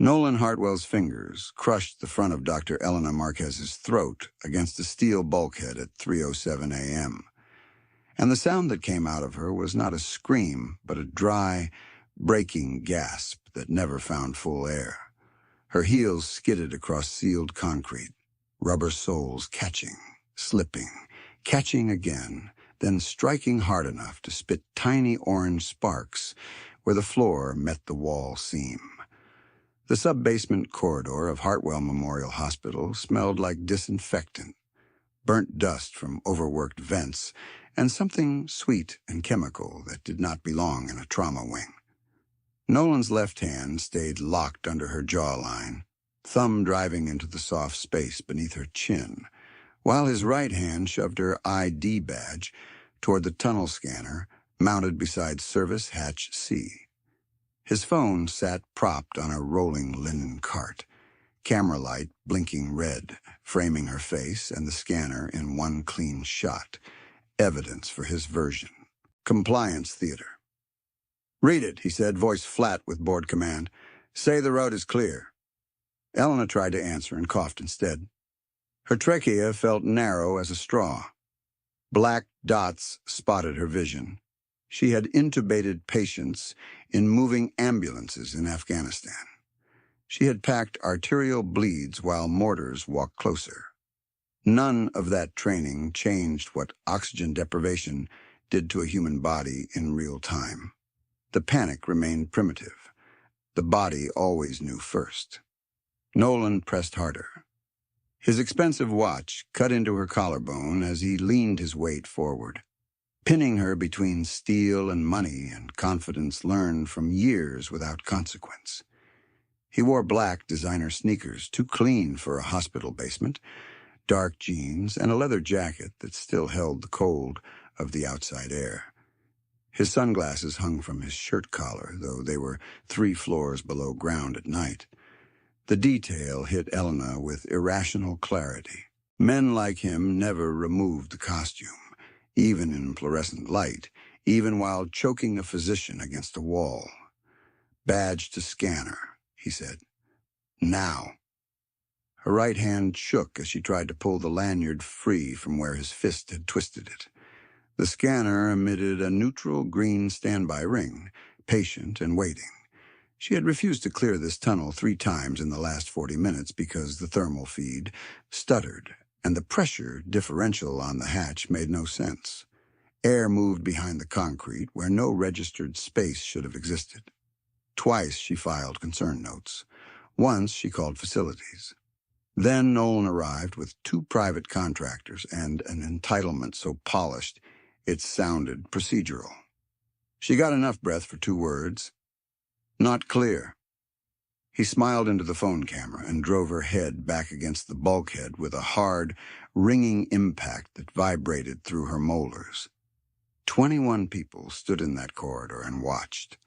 Nolan Hartwell's fingers crushed the front of Dr. Elena Marquez's throat against a steel bulkhead at 3:07 a.m. And the sound that came out of her was not a scream, but a dry, breaking gasp that never found full air. Her heels skidded across sealed concrete, rubber soles catching, slipping, catching again, then striking hard enough to spit tiny orange sparks where the floor met the wall seam. The sub-basement corridor of Hartwell Memorial Hospital smelled like disinfectant, burnt dust from overworked vents, and something sweet and chemical that did not belong in a trauma wing. Nolan's left hand stayed locked under her jawline, thumb driving into the soft space beneath her chin, while his right hand shoved her ID badge toward the tunnel scanner mounted beside Service Hatch C. His phone sat propped on a rolling linen cart, camera light blinking red, framing her face and the scanner in one clean shot, evidence for his version. Compliance theater. "Read it," he said, voice flat with bored command. "Say the road is clear." Elena tried to answer and coughed instead. Her trachea felt narrow as a straw. Black dots spotted her vision. She had intubated patients in moving ambulances in Afghanistan. She had packed arterial bleeds while mortars walked closer. None of that training changed what oxygen deprivation did to a human body in real time. The panic remained primitive. The body always knew first. Nolan pressed harder. His expensive watch cut into her collarbone as he leaned his weight forward, pinning her between steel and money and confidence learned from years without consequence. He wore black designer sneakers, too clean for a hospital basement, dark jeans, and a leather jacket that still held the cold of the outside air. His sunglasses hung from his shirt collar, though they were 3 floors below ground at night. The detail hit Elena with irrational clarity. Men like him never removed the costume, even in fluorescent light, even while choking a physician against a wall. "Badge to scanner," he said. "Now." Her right hand shook as she tried to pull the lanyard free from where his fist had twisted it. The scanner emitted a neutral green standby ring, patient and waiting. She had refused to clear this tunnel 3 times in the last 40 minutes because the thermal feed stuttered, and the pressure differential on the hatch made no sense. Air moved behind the concrete where no registered space should have existed. Twice she filed concern notes. Once she called facilities. Then Nolan arrived with 2 private contractors and an entitlement so polished it sounded procedural. She got enough breath for 2 words. "Not clear." He smiled into the phone camera and drove her head back against the bulkhead with a hard, ringing impact that vibrated through her molars. 21 people stood in that corridor and watched.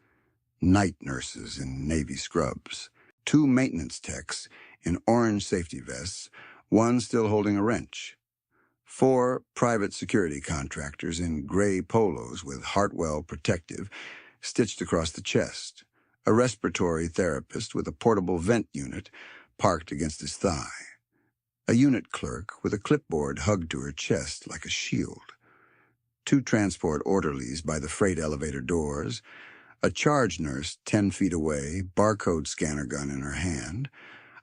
Night nurses in Navy scrubs, 2 maintenance techs in orange safety vests, one still holding a wrench. 4 private security contractors in gray polos with Hartwell Protective stitched across the chest. A respiratory therapist with a portable vent unit parked against his thigh. A unit clerk with a clipboard hugged to her chest like a shield. 2 transport orderlies by the freight elevator doors. A charge nurse 10 feet away, barcode scanner gun in her hand,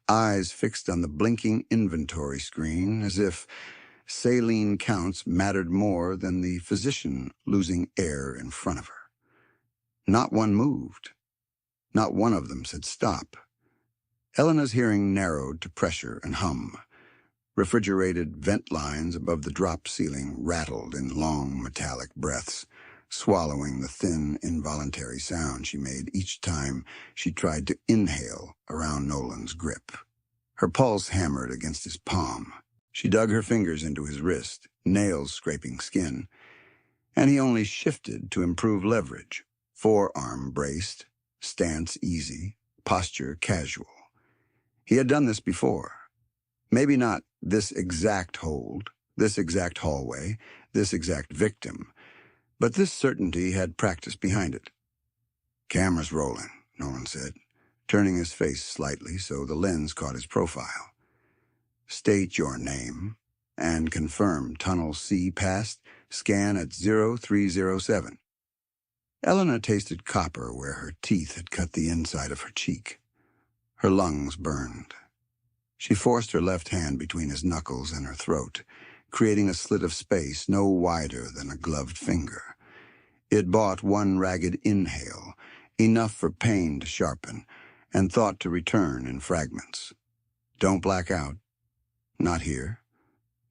eyes fixed on the blinking inventory screen as if saline counts mattered more than the physician losing air in front of her. Not one moved. Not one of them said stop. Elena's hearing narrowed to pressure and hum. Refrigerated vent lines above the drop ceiling rattled in long metallic breaths, swallowing the thin, involuntary sound she made each time she tried to inhale around Nolan's grip. Her pulse hammered against his palm. She dug her fingers into his wrist, nails scraping skin, and he only shifted to improve leverage. Forearm braced, stance easy, posture casual. He had done this before. Maybe not this exact hold, this exact hallway, this exact victim, but this certainty had practice behind it. "Camera's rolling," Nolan said. turning his face slightly so the lens caught his profile. State your name and confirm Tunnel C passed. Scan at 0307. Elena tasted copper where her teeth had cut the inside of her cheek. Her lungs burned. She forced her left hand between his knuckles and her throat, creating a slit of space no wider than a gloved finger. It bought one ragged inhale, enough for pain to sharpen, and thought to return in fragments. Don't black out. Not here.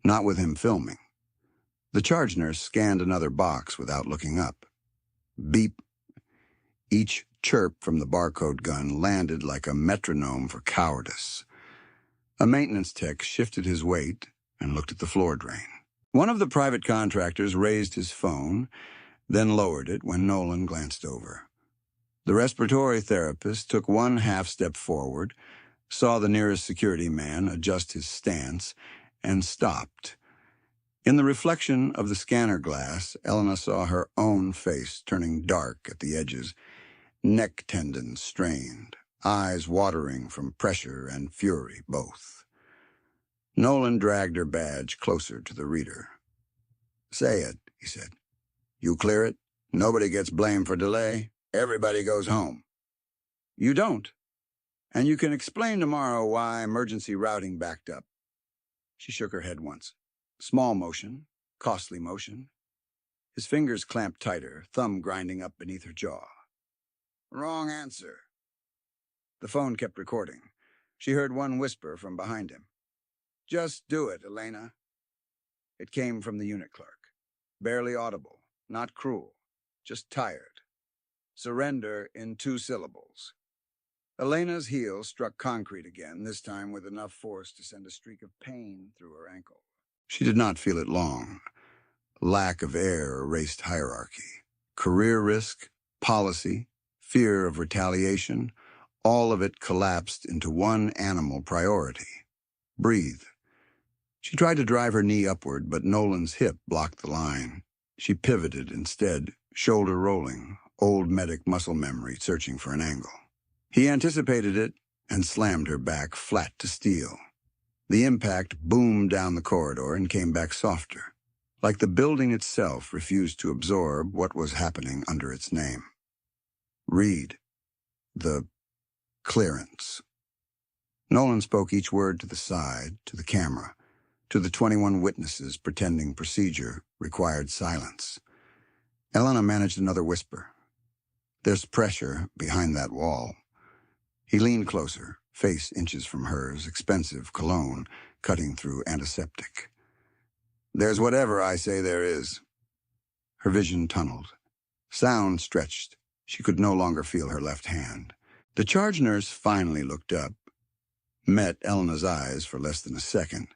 Not with him filming. The charge nurse scanned another box without looking up. Beep. Each chirp from the barcode gun landed like a metronome for cowardice. A maintenance tech shifted his weight and looked at the floor drain. One of the private contractors raised his phone, then lowered it when Nolan glanced over. The respiratory therapist took one half-step forward, saw the nearest security man adjust his stance, and stopped. In the reflection of the scanner glass, Elena saw her own face turning dark at the edges, neck tendons strained, eyes watering from pressure and fury both. Nolan dragged her badge closer to the reader. "Say it," he said. "You clear it. Nobody gets blamed for delay. Everybody goes home." "You don't. And you can explain tomorrow why emergency routing backed up." She shook her head once. Small motion, costly motion. His fingers clamped tighter, thumb grinding up beneath her jaw. "Wrong answer." The phone kept recording. She heard one whisper from behind him. "Just do it, Elena." It came from the unit clerk. Barely audible, not cruel, just tired. "Surrender in 2 syllables." Elena's heel struck concrete again, this time with enough force to send a streak of pain through her ankle. She did not feel it long. Lack of air erased hierarchy. Career risk, policy, fear of retaliation, all of it collapsed into one animal priority. Breathe. She tried to drive her knee upward, but Nolan's hip blocked the line. She pivoted instead, shoulder rolling, old medic muscle memory searching for an angle. He anticipated it and slammed her back flat to steel. The impact boomed down the corridor and came back softer, like the building itself refused to absorb what was happening under its name. Read. The clearance. Nolan spoke each word to the side, to the camera, to the 21 witnesses pretending procedure required silence. Elena managed another whisper. "There's pressure behind that wall." He leaned closer, face inches from hers, expensive cologne cutting through antiseptic. "There's whatever I say there is." Her vision tunneled. Sound stretched. She could no longer feel her left hand. The charge nurse finally looked up, met Elena's eyes for less than a second,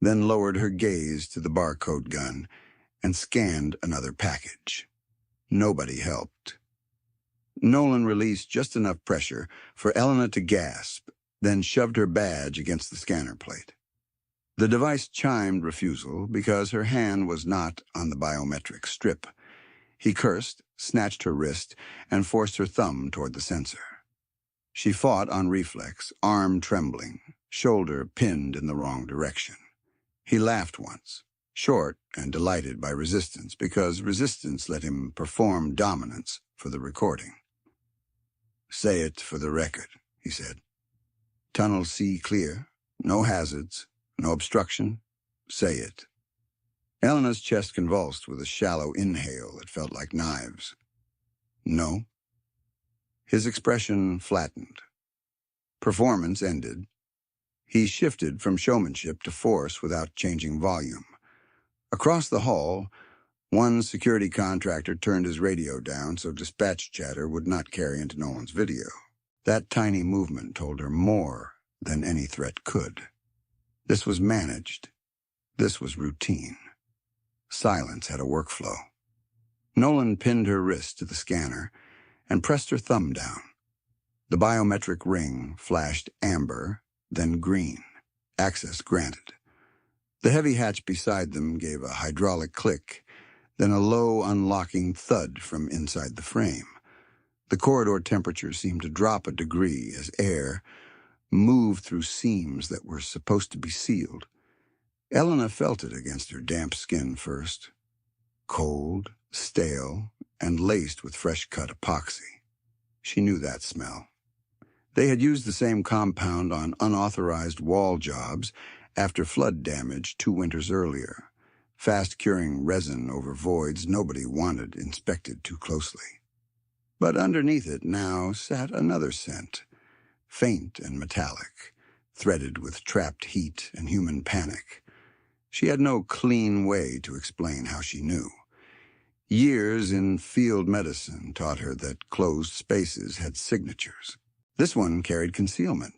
then lowered her gaze to the barcode gun and scanned another package. Nobody helped. Nolan released just enough pressure for Elena to gasp, then shoved her badge against the scanner plate. The device chimed refusal because her hand was not on the biometric strip. He cursed, snatched her wrist, and forced her thumb toward the sensor. She fought on reflex, arm trembling, shoulder pinned in the wrong direction. He laughed once, short and delighted by resistance, because resistance let him perform dominance for the recording. "Say it for the record," he said. "Tunnel C clear, no hazards, no obstruction. Say it." Elena's chest convulsed with a shallow inhale that felt like knives. "No." His expression flattened. Performance ended. He shifted from showmanship to force without changing volume. Across the hall, one security contractor turned his radio down so dispatch chatter would not carry into Nolan's video. That tiny movement told her more than any threat could. This was managed. This was routine. Silence had a workflow. Nolan pinned her wrist to the scanner and pressed her thumb down. The biometric ring flashed amber, then green. Access granted. The heavy hatch beside them gave a hydraulic click, then a low unlocking thud from inside the frame. The corridor temperature seemed to drop a degree as air moved through seams that were supposed to be sealed. Elena felt it against her damp skin first. Cold, stale, and laced with fresh-cut epoxy. She knew that smell. They had used the same compound on unauthorized wall jobs after flood damage 2 winters earlier, fast-curing resin over voids nobody wanted inspected too closely. But underneath it now sat another scent, faint and metallic, threaded with trapped heat and human panic. She had no clean way to explain how she knew. Years in field medicine taught her that closed spaces had signatures. This one carried concealment.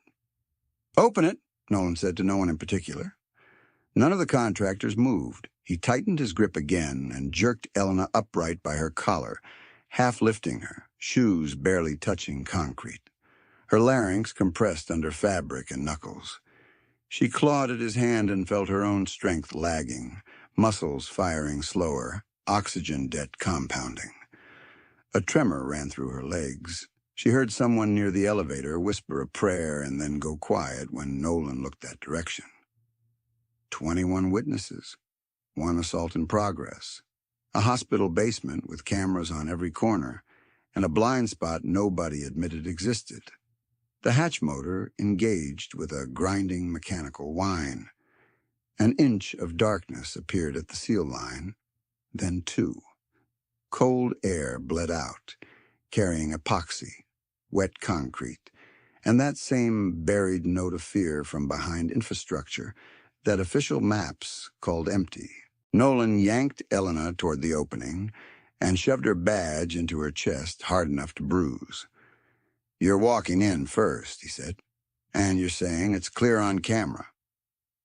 "Open it," Nolan said to no one in particular. None of the contractors moved. He tightened his grip again and jerked Elena upright by her collar, half lifting her, shoes barely touching concrete. Her larynx compressed under fabric and knuckles. She clawed at his hand and felt her own strength lagging, muscles firing slower, oxygen debt compounding. A tremor ran through her legs. She heard someone near the elevator whisper a prayer and then go quiet when Nolan looked that direction. 21 witnesses, 1 assault in progress, a hospital basement with cameras on every corner, and a blind spot nobody admitted existed. The hatch motor engaged with a grinding mechanical whine. An inch of darkness appeared at the seal line, then 2. Cold air bled out, carrying epoxy, wet concrete, and that same buried note of fear from behind infrastructure that official maps called empty. Nolan yanked Elena toward the opening and shoved her badge into her chest hard enough to bruise. "You're walking in first," he said, "and you're saying it's clear on camera."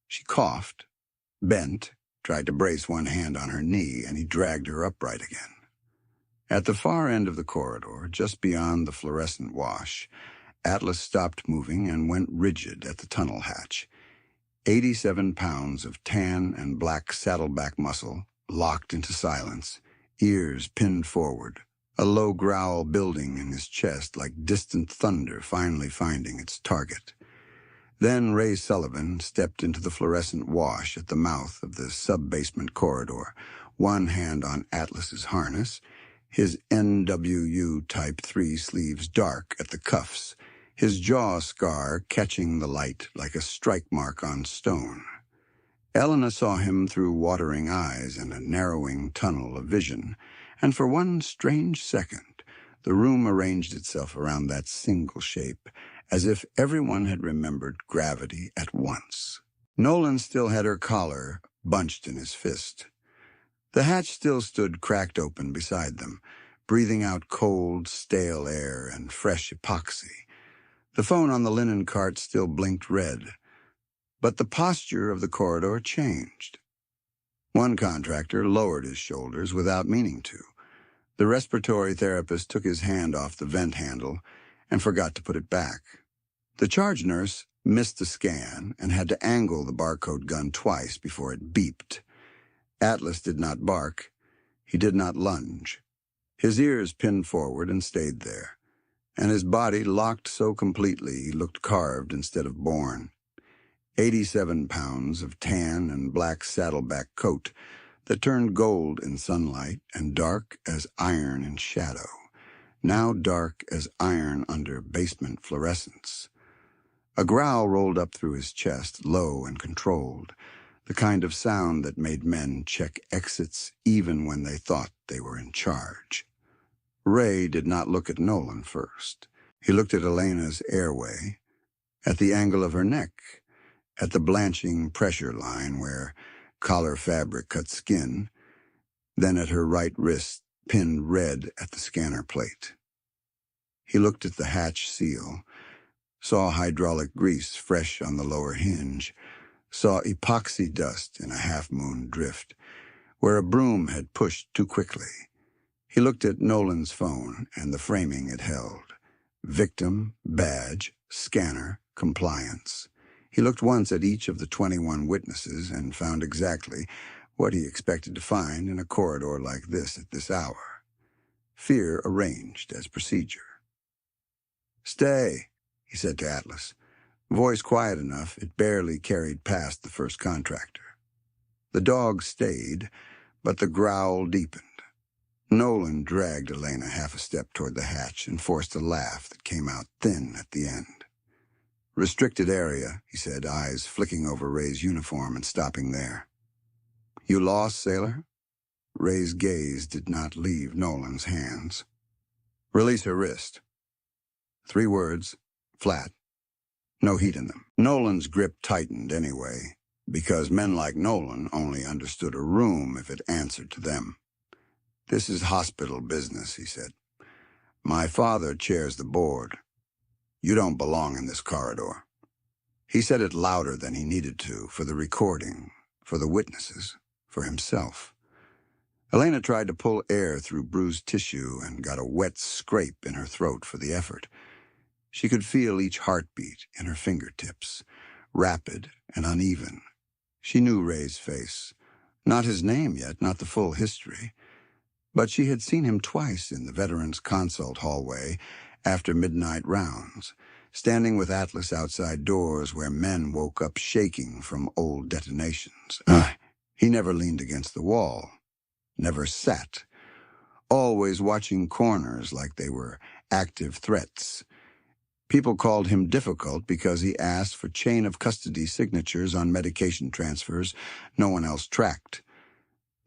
She coughed, bent, tried to brace one hand on her knee, and he dragged her upright again. At the far end of the corridor, just beyond the fluorescent wash, Atlas stopped moving and went rigid at the tunnel hatch. 87 pounds of tan and black saddleback muscle locked into silence, ears pinned forward, a low growl building in his chest like distant thunder finally finding its target. Then Ray Sullivan stepped into the fluorescent wash at the mouth of the sub-basement corridor, one hand on Atlas's harness, his NWU Type 3 sleeves dark at the cuffs, his jaw scar catching the light like a strike mark on stone. Elena saw him through watering eyes and a narrowing tunnel of vision, and for one strange second, the room arranged itself around that single shape, as if everyone had remembered gravity at once. Nolan still had her collar bunched in his fist. The hatch still stood cracked open beside them, breathing out cold, stale air and fresh epoxy. The phone on the linen cart still blinked red. But the posture of the corridor changed. One contractor lowered his shoulders without meaning to. The respiratory therapist took his hand off the vent handle and forgot to put it back. The charge nurse missed the scan and had to angle the barcode gun twice before it beeped. Atlas did not bark. He did not lunge. His ears pinned forward and stayed there, and his body locked so completely he looked carved instead of born. 87 pounds of tan and black saddleback coat that turned gold in sunlight and dark as iron in shadow, now dark as iron under basement fluorescence. A growl rolled up through his chest, low and controlled, the kind of sound that made men check exits even when they thought they were in charge. Ray did not look at Nolan first. He looked at Elena's airway, at the angle of her neck, at the blanching pressure line where collar fabric cut skin, then at her right wrist pinned red at the scanner plate. He looked at the hatch seal, saw hydraulic grease fresh on the lower hinge, saw epoxy dust in a half-moon drift, where a broom had pushed too quickly. He looked at Nolan's phone and the framing it held. Victim, badge, scanner, compliance. He looked once at each of the 21 witnesses and found exactly what he expected to find in a corridor like this at this hour. Fear arranged as procedure. "Stay," he said to Atlas. Voice quiet enough, it barely carried past the first contractor. The dog stayed, but the growl deepened. Nolan dragged Elena half a step toward the hatch and forced a laugh that came out thin at the end. "Restricted area," he said, eyes flicking over Ray's uniform and stopping there. "You lost, sailor?" Ray's gaze did not leave Nolan's hands. "Release her wrist." 3 words, flat, no heat in them. Nolan's grip tightened anyway, because men like Nolan only understood a room if it answered to them. "This is hospital business," he said. "My father chairs the board. You don't belong in this corridor." He said it louder than he needed to, for the recording, for the witnesses, for himself. Elena tried to pull air through bruised tissue and got a wet scrape in her throat for the effort. She could feel each heartbeat in her fingertips, rapid and uneven. She knew Ray's face. Not his name yet, not the full history. But she had seen him twice in the veterans' consult hallway after midnight rounds, standing with Atlas outside doors where men woke up shaking from old detonations. He never leaned against the wall, never sat, always watching corners like they were active threats. People called him difficult because he asked for chain of custody signatures on medication transfers no one else tracked.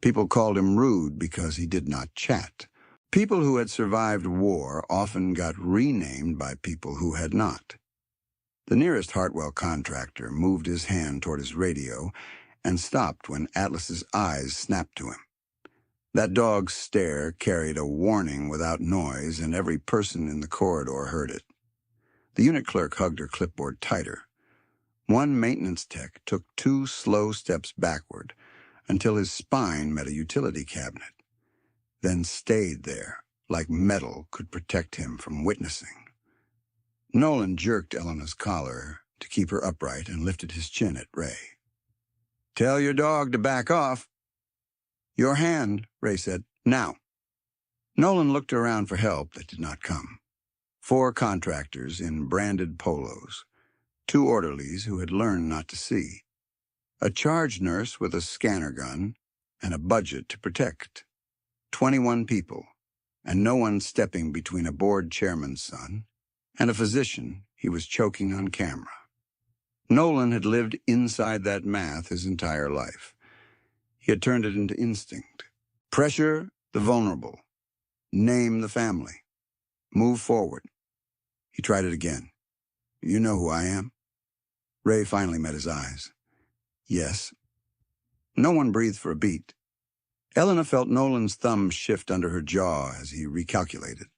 People called him rude because he did not chat. People who had survived war often got renamed by people who had not. The nearest Hartwell contractor moved his hand toward his radio and stopped when Atlas's eyes snapped to him. That dog's stare carried a warning without noise, and every person in the corridor heard it. The unit clerk hugged her clipboard tighter. One maintenance tech took 2 slow steps backward until his spine met a utility cabinet, then stayed there, like metal could protect him from witnessing. Nolan jerked Elena's collar to keep her upright and lifted his chin at Ray. "Tell your dog to back off." "Your hand," Ray said. "Now." Nolan looked around for help that did not come. 4 contractors in branded polos, 2 orderlies who had learned not to see, a charge nurse with a scanner gun, and a budget to protect. 21 people, and no one stepping between a board chairman's son and a physician he was choking on camera. Nolan had lived inside that math his entire life. He had turned it into instinct. Pressure the vulnerable. Name the family. Move forward. He tried it again. "You know who I am?" Ray finally met his eyes. "Yes." No one breathed for a beat. Elena felt Nolan's thumb shift under her jaw as he recalculated.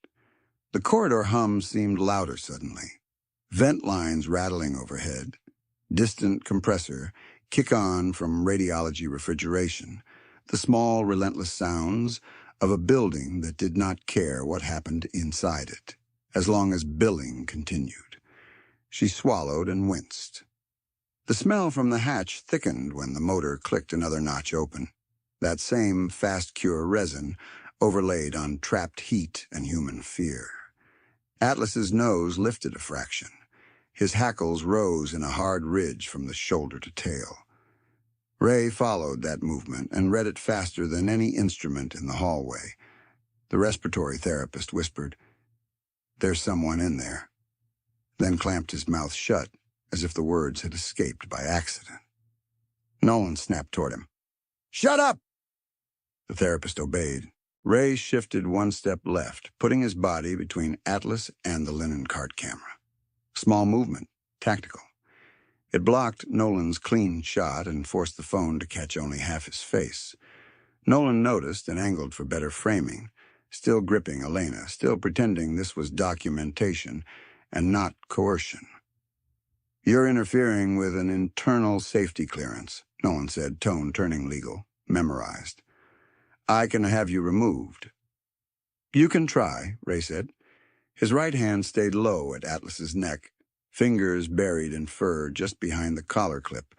The corridor hum seemed louder suddenly. Vent lines rattling overhead. Distant compressor, kick on from radiology refrigeration. The small, relentless sounds of a building that did not care what happened inside it, as long as billing continued. She swallowed and winced. The smell from the hatch thickened when the motor clicked another notch open. That same fast-cure resin overlaid on trapped heat and human fear. Atlas's nose lifted a fraction. His hackles rose in a hard ridge from the shoulder to tail. Ray followed that movement and read it faster than any instrument in the hallway. The respiratory therapist whispered, "There's someone in there," then clamped his mouth shut as if the words had escaped by accident. Nolan snapped toward him. "Shut up!" The therapist obeyed. Ray shifted 1 step left, putting his body between Atlas and the linen cart camera. Small movement, tactical. It blocked Nolan's clean shot and forced the phone to catch only half his face. Nolan noticed and angled for better framing, still gripping Elena, still pretending this was documentation and not coercion. "You're interfering with an internal safety clearance," Nolan said, tone turning legal, memorized. "I can have you removed." "You can try," Ray said. His right hand stayed low at Atlas's neck, fingers buried in fur just behind the collar clip,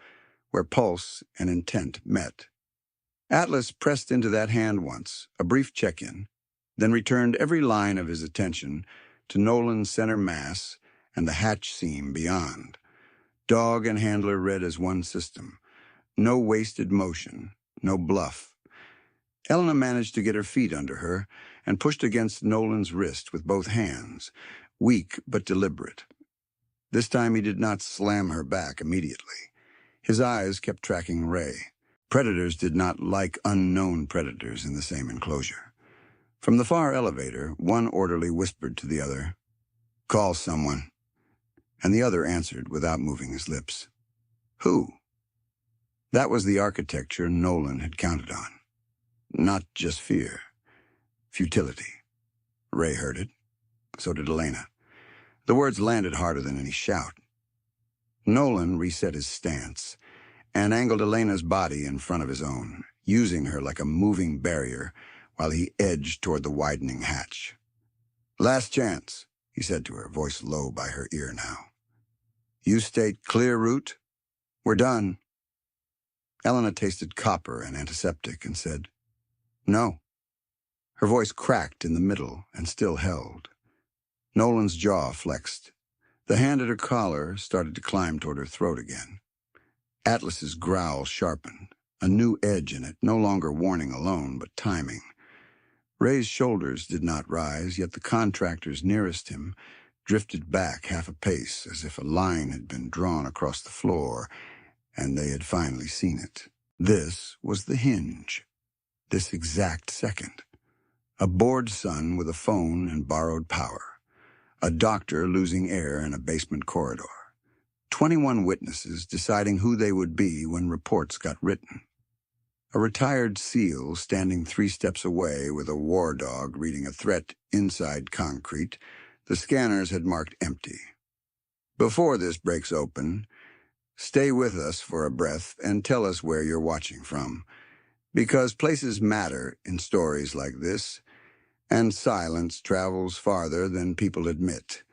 where pulse and intent met. Atlas pressed into that hand once, a brief check-in, then returned every line of his attention to Nolan's center mass and the hatch seam beyond. Dog and handler read as one system. No wasted motion, no bluff. Elena managed to get her feet under her and pushed against Nolan's wrist with both hands, weak but deliberate. This time he did not slam her back immediately. His eyes kept tracking Ray. Predators did not like unknown predators in the same enclosure. From the far elevator, one orderly whispered to the other, "Call someone." And the other answered without moving his lips. Who? That was the architecture Nolan had counted on. Not just fear. Futility. Ray heard it. So did Elena. The words landed harder than any shout. Nolan reset his stance and angled Elena's body in front of his own, using her like a moving barrier while he edged toward the widening hatch. "Last chance," he said to her, voice low by her ear now. "You state clear route? We're done." Elena tasted copper and antiseptic and said, "No." Her voice cracked in the middle and still held. Nolan's jaw flexed. The hand at her collar started to climb toward her throat again. Atlas's growl sharpened, a new edge in it, no longer warning alone, but timing. Ray's shoulders did not rise, yet the contractors nearest him drifted back half a pace, as if a line had been drawn across the floor, and they had finally seen it. This was the hinge. This exact second. A bored son with a phone and borrowed power. A doctor losing air in a basement corridor. 21 witnesses deciding who they would be when reports got written. A retired SEAL standing 3 steps away with a war dog reading a threat inside concrete the scanners had marked empty. Before this breaks open, stay with us for a breath and tell us where you're watching from, because places matter in stories like this, and silence travels farther than people admit.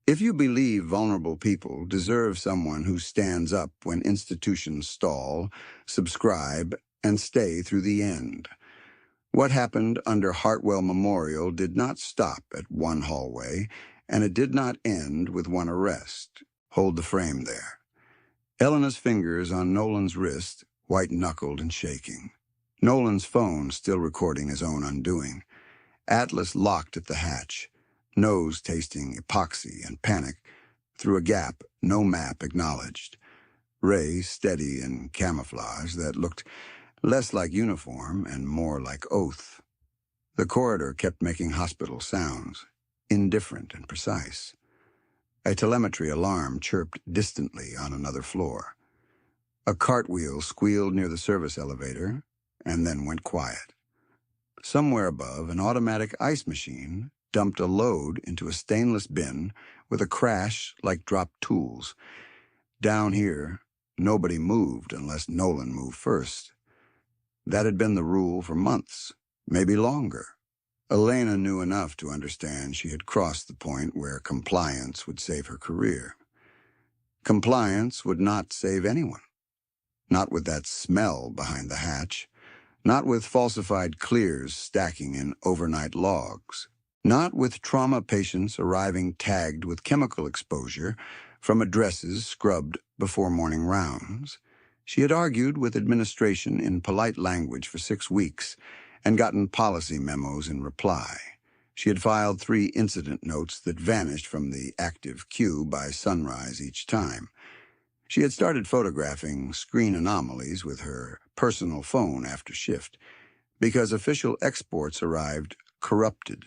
If you believe vulnerable people deserve someone who stands up when institutions stall, subscribe, and stay through the end. What happened under Hartwell Memorial did not stop at one hallway, and it did not end with one arrest. Hold the frame there. Elena's fingers on Nolan's wrist, white-knuckled and shaking. Nolan's phone still recording his own undoing. Atlas locked at the hatch, nose tasting epoxy and panic, through a gap no map acknowledged. Ray steady in camouflage that looked less like uniform and more like oath. The corridor kept making hospital sounds, indifferent and precise. A telemetry alarm chirped distantly on another floor. A cartwheel squealed near the service elevator and then went quiet. Somewhere above, an automatic ice machine dumped a load into a stainless bin with a crash like dropped tools. Down here, nobody moved unless Nolan moved first. That had been the rule for months, maybe longer. Elena knew enough to understand she had crossed the point where compliance would save her career. Compliance would not save anyone. Not with that smell behind the hatch. Not with falsified clears stacking in overnight logs. Not with trauma patients arriving tagged with chemical exposure from addresses scrubbed before morning rounds. She had argued with administration in polite language for 6 weeks and gotten policy memos in reply. She had filed 3 incident notes that vanished from the active queue by sunrise each time. She had started photographing screen anomalies with her personal phone after shift, because official exports arrived corrupted.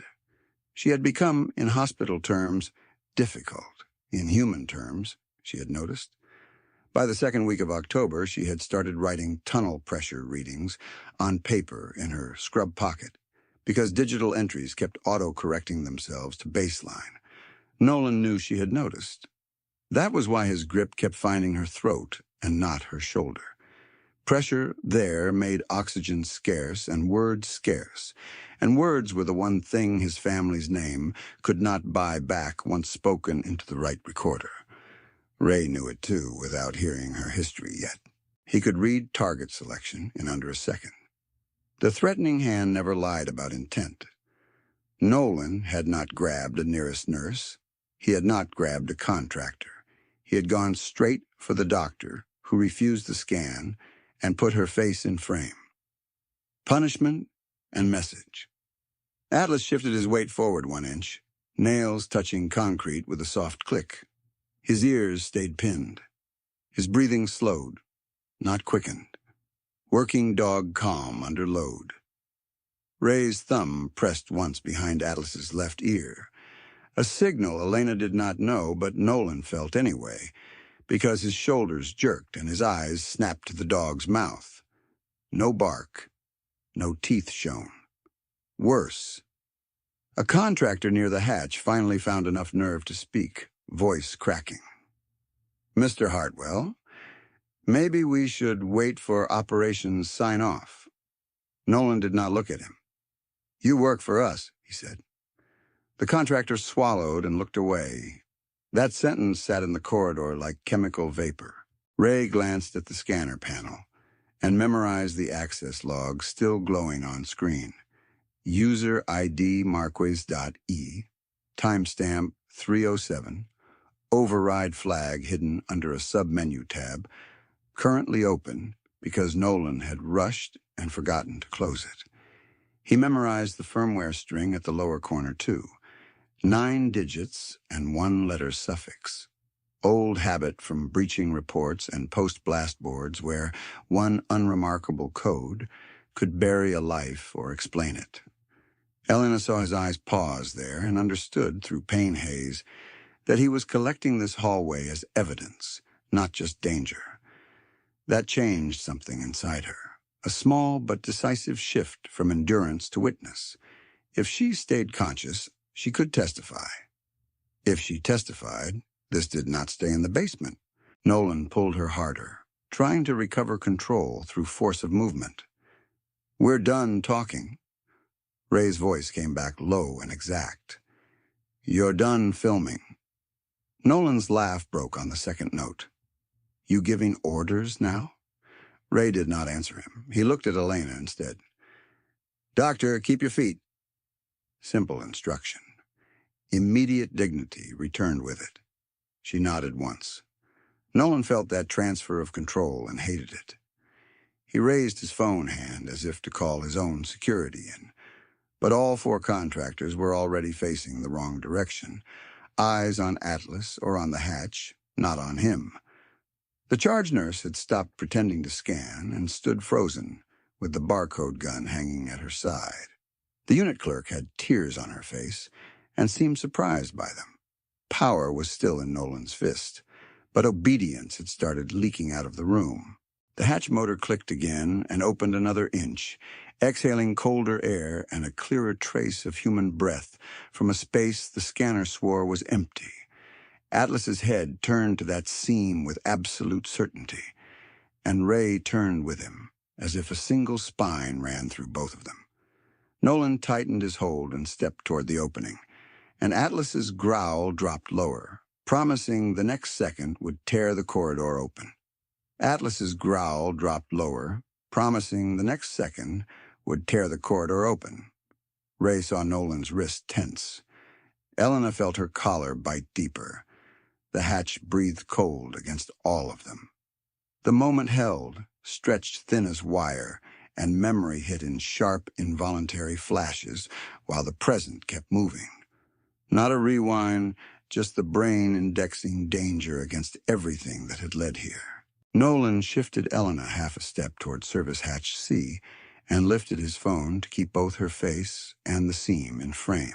She had become, in hospital terms, difficult. In human terms, she had noticed. By the 2nd week of October, she had started writing tunnel pressure readings on paper in her scrub pocket, because digital entries kept auto-correcting themselves to baseline. Nolan knew she had noticed. That was why his grip kept finding her throat and not her shoulder. Pressure there made oxygen scarce and words were the one thing his family's name could not buy back once spoken into the right recorder. Ray knew it too without hearing her history yet. He could read target selection in under a second. The threatening hand never lied about intent. Nolan had not grabbed a nearest nurse. He had not grabbed a contractor. He had gone straight for the doctor, who refused the scan and put her face in frame. Punishment and message. Atlas shifted his weight forward 1 inch, nails touching concrete with a soft click. His ears stayed pinned. His breathing slowed, not quickened. Working dog calm under load. Ray's thumb pressed once behind Atlas's left ear. A signal Elena did not know, but Nolan felt anyway, because his shoulders jerked and his eyes snapped to the dog's mouth. No bark. No teeth shown. Worse. A contractor near the hatch finally found enough nerve to speak, voice cracking. "Mr. Hartwell, maybe we should wait for operations sign-off." Nolan did not look at him. "You work for us," he said. The contractor swallowed and looked away. That sentence sat in the corridor like chemical vapor. Ray glanced at the scanner panel and memorized the access log still glowing on screen. User ID Marquez.E, timestamp 307, override flag hidden under a submenu tab, currently open because Nolan had rushed and forgotten to close it. He memorized the firmware string at the lower corner too. 9 digits and 1-letter suffix. Old habit from breaching reports and post-blast boards where one unremarkable code could bury a life or explain it. Elena saw his eyes pause there and understood through pain haze that he was collecting this hallway as evidence, not just danger. That changed something inside her, a small but decisive shift from endurance to witness. If she stayed conscious, she could testify. If she testified, this did not stay in the basement. Nolan pulled her harder, trying to recover control through force of movement. "We're done talking." Ray's voice came back low and exact. "You're done filming." Nolan's laugh broke on the second note. "You giving orders now?" Ray did not answer him. He looked at Elena instead. "Doctor, keep your feet." Simple instruction. Immediate dignity returned with it. She nodded once. Nolan felt that transfer of control and hated it. He raised his phone hand as if to call his own security in. But all 4 contractors were already facing the wrong direction, eyes on Atlas or on the hatch, not on him. The charge nurse had stopped pretending to scan and stood frozen, with the barcode gun hanging at her side. The unit clerk had tears on her face and seemed surprised by them. Power was still in Nolan's fist, but obedience had started leaking out of the room. The hatch motor clicked again and opened another inch, exhaling colder air and a clearer trace of human breath from a space the scanner swore was empty. Atlas's head turned to that seam with absolute certainty, and Ray turned with him, as if a single spine ran through both of them. Nolan tightened his hold and stepped toward the opening, and Atlas's growl dropped lower, promising the next second would tear the corridor open. Atlas's growl dropped lower, promising the next second would tear the corridor open. Ray saw Nolan's wrist tense. Elena felt her collar bite deeper. The hatch breathed cold against all of them. The moment held, stretched thin as wire, and memory hit in sharp, involuntary flashes while the present kept moving. Not a rewind, just the brain indexing danger against everything that had led here. Nolan shifted Elena half a step toward service hatch C and lifted his phone to keep both her face and the seam in frame.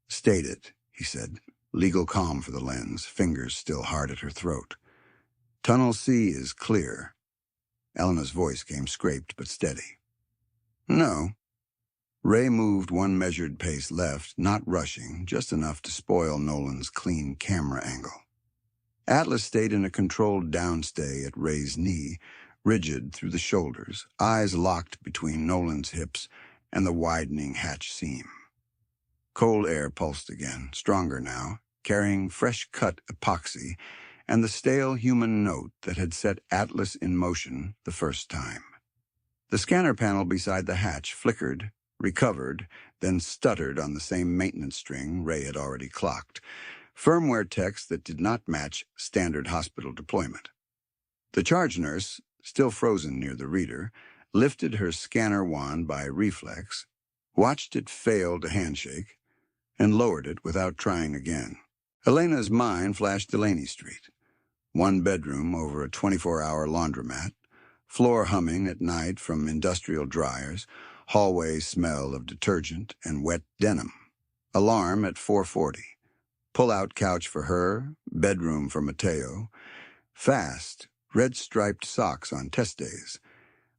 "State it," he said, legal calm for the lens, fingers still hard at her throat. "Tunnel C is clear." Elena's voice came scraped but steady. "No." Ray moved 1 measured pace left, not rushing, just enough to spoil Nolan's clean camera angle. Atlas stayed in a controlled downstay at Ray's knee, rigid through the shoulders, eyes locked between Nolan's hips and the widening hatch seam. Cold air pulsed again, stronger now, carrying fresh-cut epoxy and the stale human note that had set Atlas in motion the first time. The scanner panel beside the hatch flickered, recovered, then stuttered on the same maintenance string Ray had already clocked, firmware text that did not match standard hospital deployment. The charge nurse, still frozen near the reader, lifted her scanner wand by reflex, watched it fail to handshake, and lowered it without trying again. Elena's mind flashed Delaney Street. One bedroom over a 24-hour laundromat, floor humming at night from industrial dryers, hallway smell of detergent and wet denim. Alarm at 4:40. Pull-out couch for her, bedroom for Mateo. Fast, red-striped socks on test days.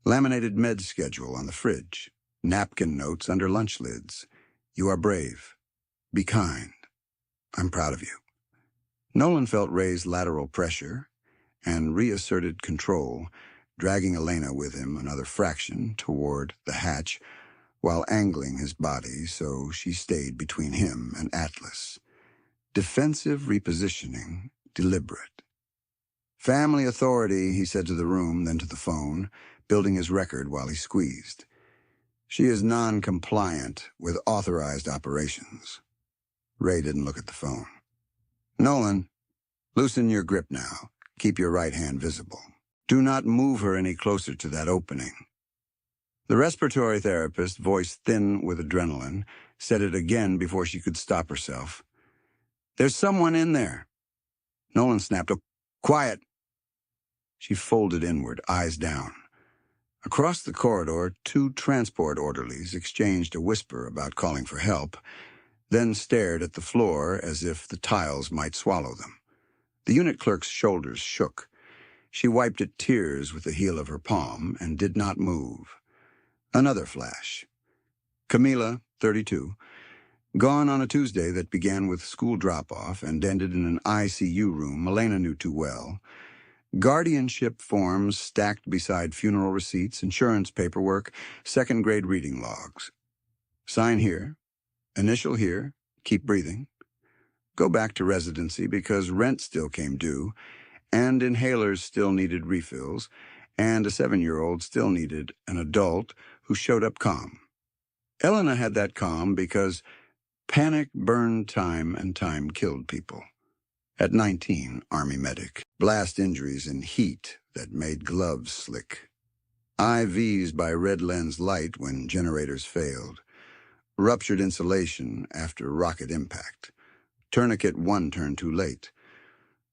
Laminated med schedule on the fridge. Napkin notes under lunch lids. You are brave. Be kind. I'm proud of you. Nolan felt Ray's lateral pressure and reasserted control, dragging Elena with him another fraction toward the hatch while angling his body so she stayed between him and Atlas. Defensive repositioning, deliberate. Family authority, he said to the room, then to the phone, building his record while he squeezed. She is non-compliant with authorized operations. Ray didn't look at the phone. Nolan, loosen your grip now. Keep your right hand visible. Do not move her any closer to that opening. The respiratory therapist, voice thin with adrenaline, said it again before she could stop herself. There's someone in there. Nolan snapped, "Oh, quiet." She folded inward, eyes down. Across the corridor, two transport orderlies exchanged a whisper about calling for help, then stared at the floor as if the tiles might swallow them. The unit clerk's shoulders shook. She wiped at tears with the heel of her palm and did not move. Another flash. Camila, 32, gone on a Tuesday that began with school drop-off and ended in an ICU room Elena knew too well. Guardianship forms stacked beside funeral receipts, insurance paperwork, second-grade reading logs. Sign here. Initial here. Keep breathing. Go back to residency because rent still came due, and inhalers still needed refills, and a 7-year-old still needed an adult who showed up calm. Elena had that calm because panic burned time and time killed people. At 19, Army medic, blast injuries in heat that made gloves slick. IVs by red lens light when generators failed. Ruptured insulation after rocket impact. Tourniquet 1 turned too late.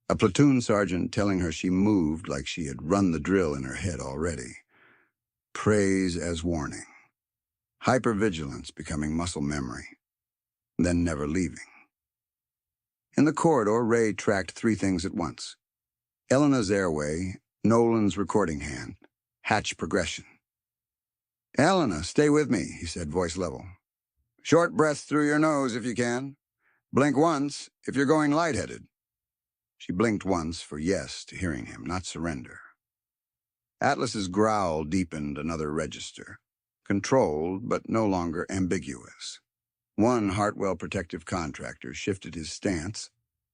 A platoon sergeant telling her she moved like she had run the drill in her head already. Praise as warning. Hypervigilance becoming muscle memory. Then never leaving. In the corridor, Ray tracked 3 things at once. Elena's airway, Nolan's recording hand, hatch progression. "Elena, stay with me," he said, voice level. "Short breaths through your nose if you can. Blink once if you're going lightheaded." She blinked once for yes to hearing him, not surrender. Atlas's growl deepened another register. Controlled, but no longer ambiguous. One Hartwell protective contractor shifted his stance,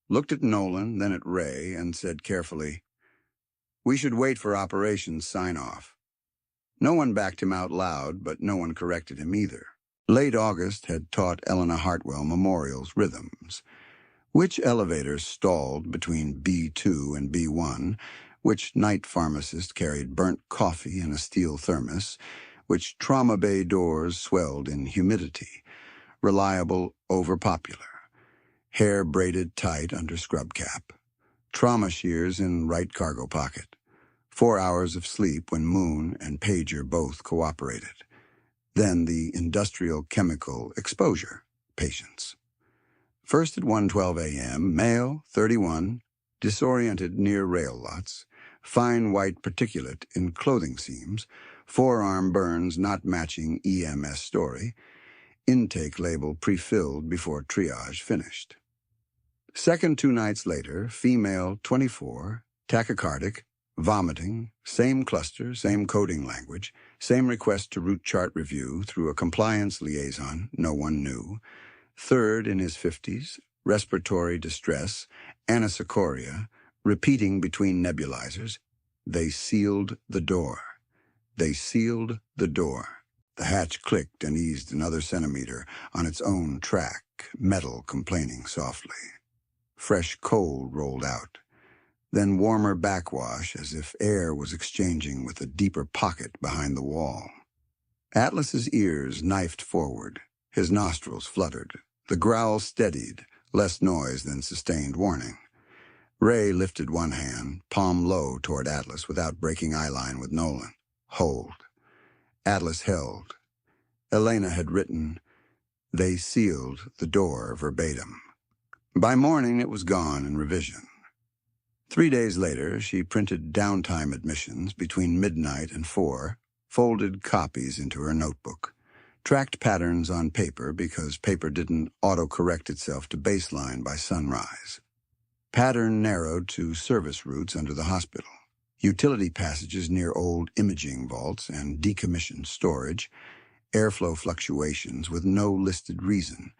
looked at Nolan, then at Ray, and said carefully, "We should wait for operations sign-off." No one backed him out loud, but no one corrected him either. Late August had taught Elena Hartwell Memorial's rhythms. Which elevator stalled between B2 and B1, which night pharmacist carried burnt coffee in a steel thermos, which trauma bay doors swelled in humidity, reliable, overpopular, hair braided tight under scrub cap, trauma shears in right cargo pocket, 4 hours of sleep when Moon and Pager both cooperated, then the industrial chemical exposure patients. First at 1:12 a.m., male, 31, disoriented near rail lots, fine white particulate in clothing seams, forearm burns not matching EMS story, intake label pre-filled before triage finished. Second 2 nights later, female, 24, tachycardic, vomiting, same cluster, same coding language, same request to route chart review through a compliance liaison no one knew. Third in his 50s, respiratory distress, anisocoria, repeating between nebulizers. They sealed the door. They sealed the door. The hatch clicked and eased another centimeter on its own track, metal complaining softly. Fresh cold rolled out, then warmer backwash as if air was exchanging with a deeper pocket behind the wall. Atlas's ears knifed forward. His nostrils fluttered. The growl steadied, less noise than sustained warning. Ray lifted one hand, palm low toward Atlas without breaking eyeline with Nolan. Hold. Atlas held. Elena had written, "They sealed the door verbatim." By morning, it was gone in revision. 3 days later, she printed downtime admissions between midnight and 4, folded copies into her notebook, tracked patterns on paper because paper didn't autocorrect itself to baseline by sunrise. Pattern narrowed to service routes under the hospital, utility passages near old imaging vaults and decommissioned storage, airflow fluctuations with no listed reason.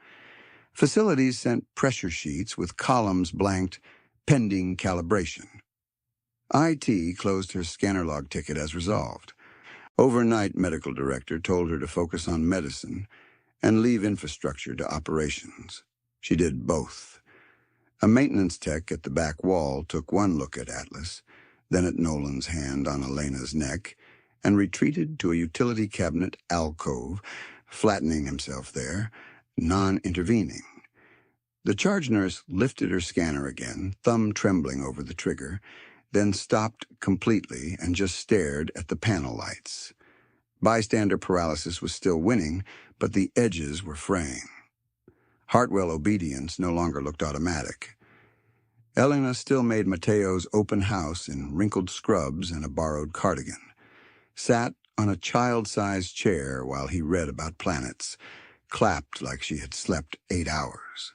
Facilities sent pressure sheets with columns blanked, pending calibration. IT closed her scanner log ticket as resolved. Overnight medical director told her to focus on medicine and leave infrastructure to operations. She did both. A maintenance tech at the back wall took one look at Atlas, then at Nolan's hand on Elena's neck, and retreated to a utility cabinet alcove, flattening himself there, non-intervening. The charge nurse lifted her scanner again, thumb trembling over the trigger, then stopped completely and just stared at the panel lights. Bystander paralysis was still winning, but the edges were fraying. Hartwell obedience no longer looked automatic. Elena still made Mateo's open house in wrinkled scrubs and a borrowed cardigan, sat on a child-sized chair while he read about planets, clapped like she had slept 8 hours.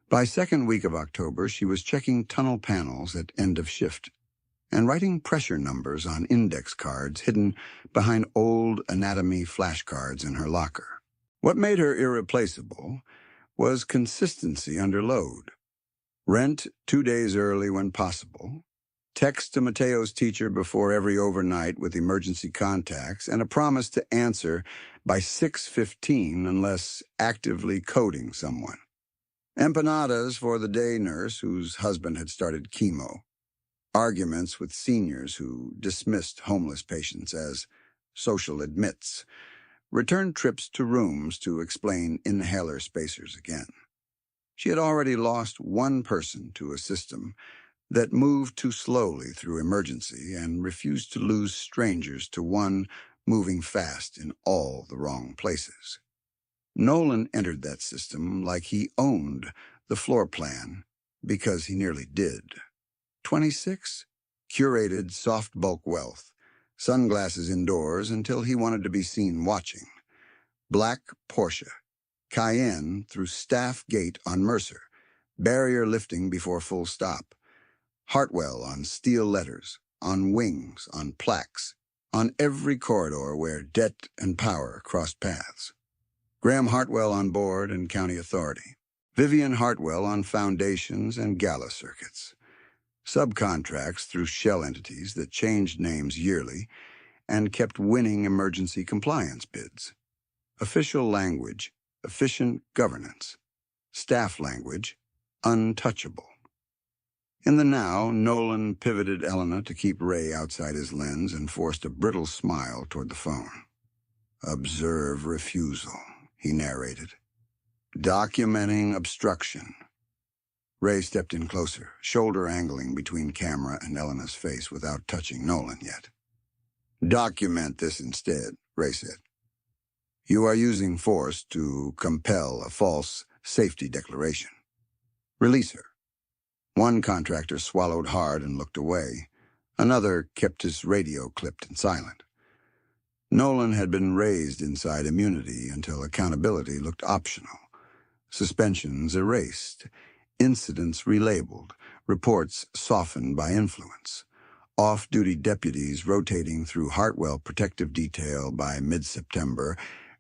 By second week of October, she was checking tunnel panels at end of shift and writing pressure numbers on index cards hidden behind old anatomy flashcards in her locker. What made her irreplaceable was consistency under load. Rent 2 days early when possible, text to Mateo's teacher before every overnight with emergency contacts, and a promise to answer by 6:15 unless actively coding someone. Empanadas for the day nurse whose husband had started chemo. Arguments with seniors who dismissed homeless patients as social admits. Return trips to rooms to explain inhaler spacers again. She had already lost one person to a system that moved too slowly through emergency and refused to lose strangers to one moving fast in all the wrong places. Nolan entered that system like he owned the floor plan, because he nearly did. 26, curated soft bulk wealth, sunglasses indoors until he wanted to be seen watching. Black Porsche, Cayenne through Staff Gate on Mercer, barrier lifting before full stop. Hartwell on steel letters, on wings, on plaques, on every corridor where debt and power crossed paths. Graham Hartwell on board and county authority. Vivian Hartwell on foundations and gala circuits. Subcontracts through shell entities that changed names yearly and kept winning emergency compliance bids. Official language, efficient governance. Staff language, untouchable. In the now, Nolan pivoted Elena to keep Ray outside his lens and forced a brittle smile toward the phone. "Observe refusal," he narrated. "Documenting obstruction." Ray stepped in closer, shoulder angling between camera and Elena's face without touching Nolan yet. "Document this instead," Ray said. "You are using force to compel a false safety declaration. Release her." One contractor swallowed hard and looked away. Another kept his radio clipped and silent. Nolan had been raised inside immunity until accountability looked optional. Suspensions erased. Incidents relabeled, reports softened by influence. Off-duty deputies rotating through Hartwell protective detail by mid-September,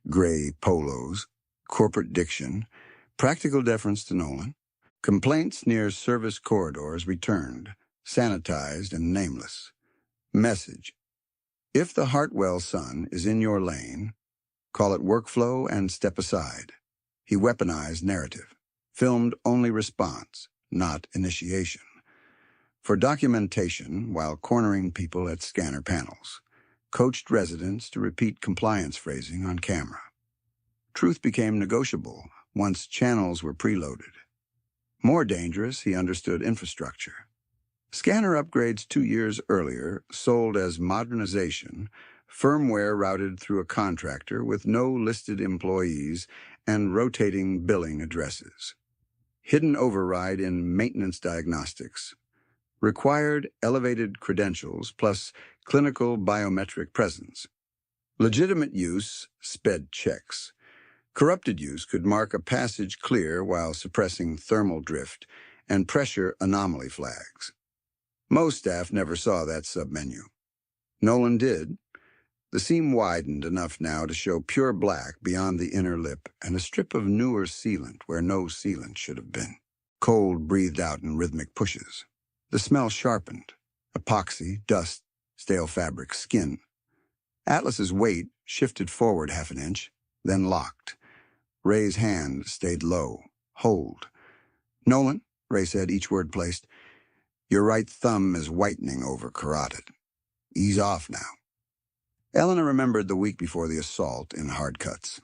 gray polos, corporate diction, practical deference to Nolan. Complaints near service corridors returned, sanitized and nameless. Message: if the Hartwell son is in your lane, Call it workflow and step aside. He weaponized narrative, filmed only response, not initiation, for documentation while cornering people at scanner panels, coached residents to repeat compliance phrasing on camera. Truth became negotiable once channels were preloaded. More dangerous, he understood infrastructure. Scanner upgrades 2 years earlier, sold as modernization, firmware routed through a contractor with no listed employees and rotating billing addresses. Hidden override in maintenance diagnostics. Required elevated credentials plus clinical biometric presence. Legitimate use sped checks. Corrupted use could mark a passage clear while suppressing thermal drift and pressure anomaly flags. Most staff never saw that submenu. Nolan did. The seam widened enough now to show pure black beyond the inner lip and a strip of newer sealant where no sealant should have been. Cold breathed out in rhythmic pushes. The smell sharpened. Epoxy, dust, stale fabric, skin. Atlas's weight shifted forward half an inch, then locked. Ray's hand stayed low. Hold. Nolan, Ray said, each word placed. Your right thumb is whitening over carotid. Ease off now. Elena remembered the week before the assault in hard cuts.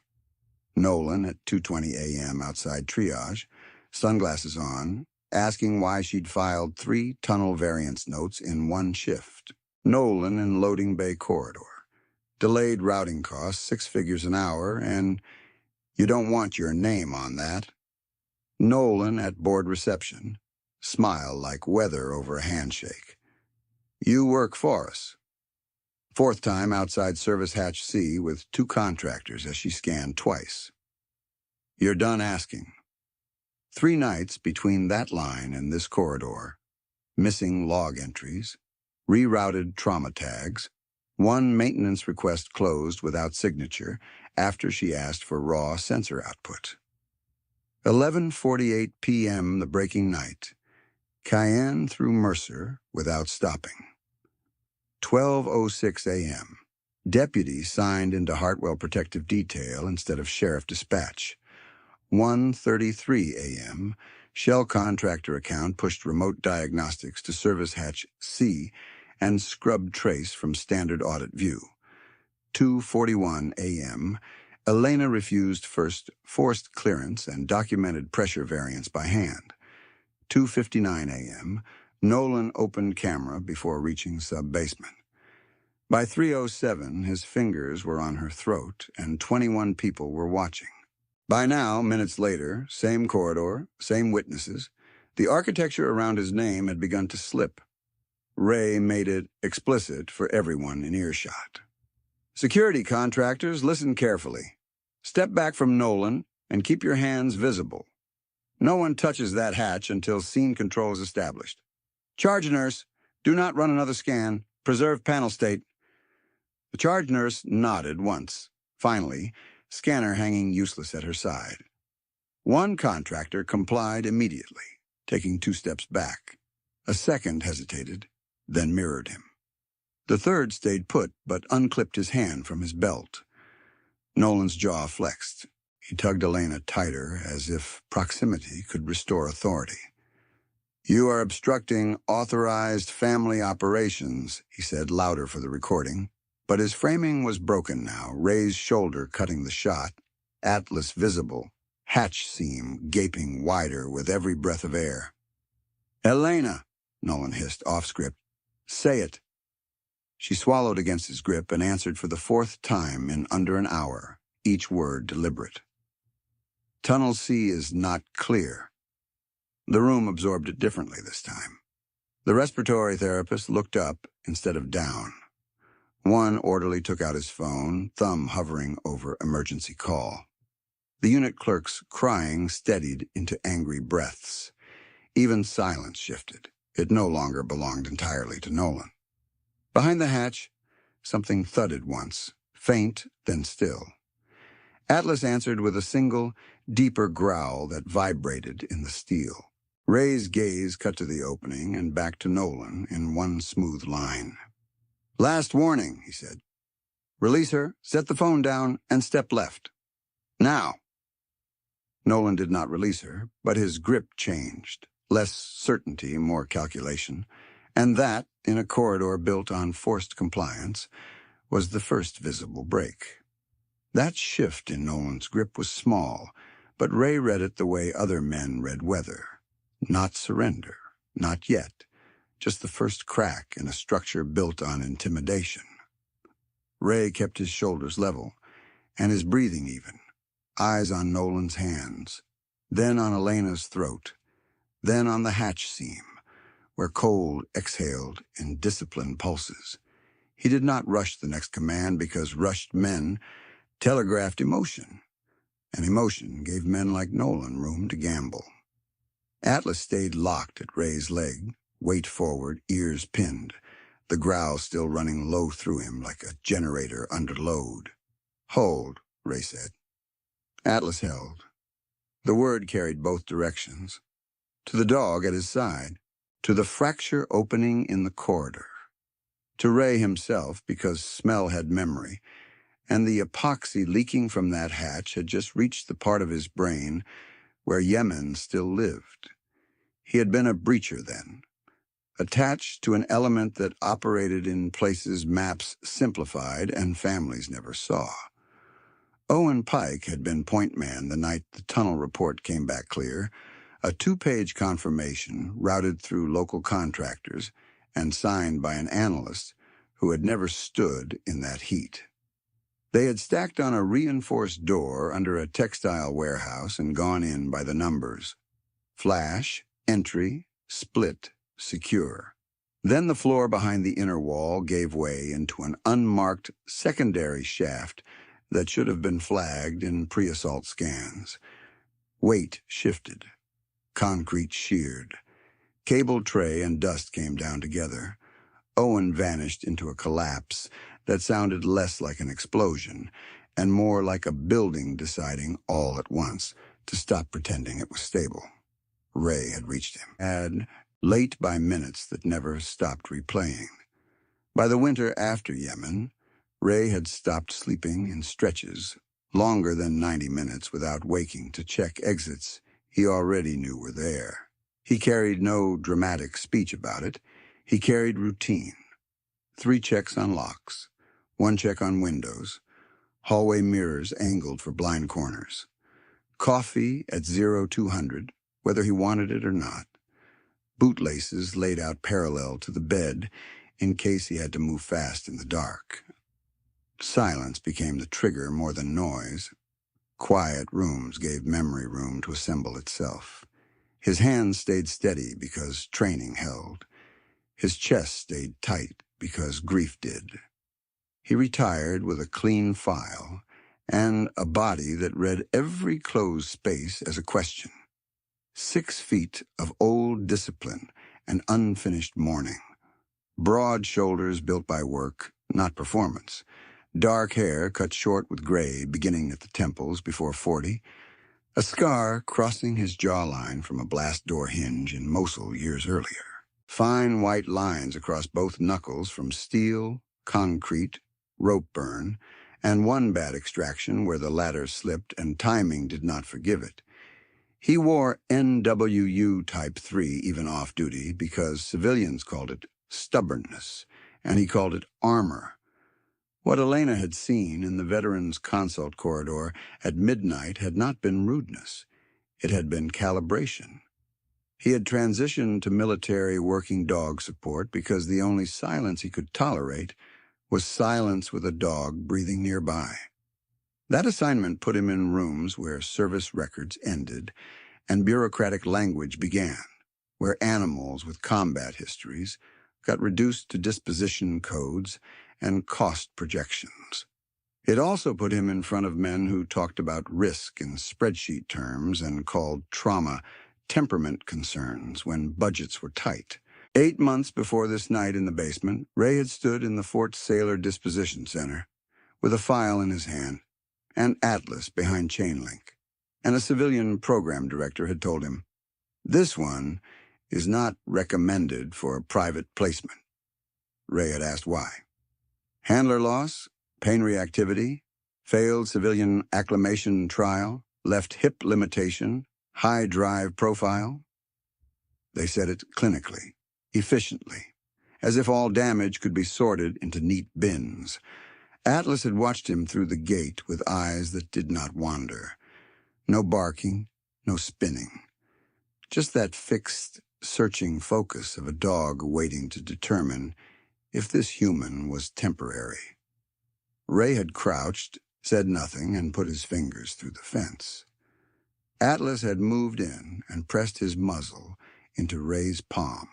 Nolan at 2:20 a.m. outside triage, sunglasses on, asking why she'd filed 3 tunnel variance notes in one shift. Nolan in loading bay corridor. Delayed routing costs, 6 figures an hour, and you don't want your name on that. Nolan at board reception. Smile like weather over a handshake. You work for us. 4th time outside service hatch C with 2 contractors as she scanned twice. You're done asking. 3 nights between that line and this corridor. Missing log entries. Rerouted trauma tags. 1 maintenance request closed without signature after she asked for raw sensor output. 11:48 p.m. the breaking night. Cayenne through Mercer without stopping. 12:06 a.m. Deputy signed into Hartwell Protective Detail instead of Sheriff Dispatch. 1:33 a.m. Shell contractor account pushed remote diagnostics to service hatch C and scrubbed trace from standard audit view. 2:41 a.m. Elena refused first forced clearance and documented pressure variance by hand. 2:59 a.m. Nolan opened camera before reaching sub-basement. By 3:07, his fingers were on her throat and 21 people were watching. By now, minutes later, same corridor, same witnesses, the architecture around his name had begun to slip. Ray made it explicit for everyone in earshot. Security contractors, listen carefully. Step back from Nolan and keep your hands visible. No one touches that hatch until scene control is established. Charge nurse, do not run another scan. Preserve panel state. The charge nurse nodded once. Finally, scanner hanging useless at her side. 1 contractor complied immediately, taking 2 steps back. A second hesitated, then mirrored him. The third stayed put, but unclipped his hand from his belt. Nolan's jaw flexed. He tugged Elena tighter, as if proximity could restore authority. You are obstructing authorized family operations, he said louder for the recording. But his framing was broken now, Ray's shoulder cutting the shot, Atlas visible, hatch seam gaping wider with every breath of air. Elena, Nolan hissed off script. Say it. She swallowed against his grip and answered for the 4th time in under an hour, each word deliberate. Tunnel C is not clear. The room absorbed it differently this time. The respiratory therapist looked up instead of down. 1 orderly took out his phone, thumb hovering over emergency call. The unit clerk's crying steadied into angry breaths. Even silence shifted. It no longer belonged entirely to Nolan. Behind the hatch, something thudded once, faint, then still. Atlas answered with a single, deeper growl that vibrated in the steel. Ray's gaze cut to the opening and back to Nolan in one smooth line. Last warning, he said. Release her, set the phone down, and step left. Now. Nolan did not release her, but his grip changed. Less certainty, more calculation. And that, in a corridor built on forced compliance, was the first visible break. That shift in Nolan's grip was small, but Ray read it the way other men read weather. Not surrender, not yet, just the first crack in a structure built on intimidation. Ray kept his shoulders level, and his breathing even, eyes on Nolan's hands, then on Elena's throat, then on the hatch seam, where cold exhaled in disciplined pulses. He did not rush the next command because rushed men telegraphed emotion, and emotion gave men like Nolan room to gamble. Atlas stayed locked at Ray's leg, weight forward, ears pinned, the growl still running low through him like a generator under load. "Hold," Ray said. Atlas held. The word carried both directions. To the dog at his side, to the fracture opening in the corridor. To Ray himself, because smell had memory, and the epoxy leaking from that hatch had just reached the part of his brain where Yemen still lived. He had been a breacher then, attached to an element that operated in places maps simplified and families never saw. Owen Pike had been point man the night the tunnel report came back clear, a 2-page confirmation routed through local contractors and signed by an analyst who had never stood in that heat. They had stacked on a reinforced door under a textile warehouse and gone in by the numbers. Flash, entry, split, secure. Then the floor behind the inner wall gave way into an unmarked secondary shaft that should have been flagged in pre-assault scans. Weight shifted. Concrete sheared. Cable tray and dust came down together. Owen vanished into a collapse that sounded less like an explosion and more like a building deciding all at once to stop pretending it was stable. Ray had reached him, late by minutes that never stopped replaying. By the winter after Yemen, Ray had stopped sleeping in stretches, longer than 90 minutes without waking to check exits he already knew were there. He carried no dramatic speech about it. He carried routine. 3 checks on locks, 1 check on windows, hallway mirrors angled for blind corners. Coffee at 0200, whether he wanted it or not. Bootlaces laid out parallel to the bed in case he had to move fast in the dark. Silence became the trigger more than noise. Quiet rooms gave memory room to assemble itself. His hands stayed steady because training held. His chest stayed tight because grief did. He retired with a clean file and a body that read every closed space as a question. 6 feet of old discipline and unfinished mourning. Broad shoulders built by work, not performance. Dark hair cut short with gray beginning at the temples before 40. A scar crossing his jawline from a blast door hinge in Mosul years earlier. Fine white lines across both knuckles from steel, concrete, rope burn, and one bad extraction where the latter slipped and timing did not forgive it. He wore NWU Type 3 even off-duty because civilians called it stubbornness, and he called it armor. What Elena had seen in the veterans' consult corridor at midnight had not been rudeness. It had been calibration. He had transitioned to military working dog support because the only silence he could tolerate was silence with a dog breathing nearby. That assignment put him in rooms where service records ended and bureaucratic language began, where animals with combat histories got reduced to disposition codes and cost projections. It also put him in front of men who talked about risk in spreadsheet terms and called trauma temperament concerns when budgets were tight. 8 months before this night in the basement, Ray had stood in the Fort Sailor Disposition Center with a file in his hand and Atlas behind chain link, and a civilian program director had told him, "This one is not recommended for private placement." Ray had asked why. Handler loss, pain reactivity, failed civilian acclimation trial, left hip limitation, high drive profile. They said it clinically, efficiently, as if all damage could be sorted into neat bins. Atlas had watched him through the gate with eyes that did not wander. No barking, no spinning. Just that fixed, searching focus of a dog waiting to determine if this human was temporary. Ray had crouched, said nothing, and put his fingers through the fence. Atlas had moved in and pressed his muzzle into Ray's palm,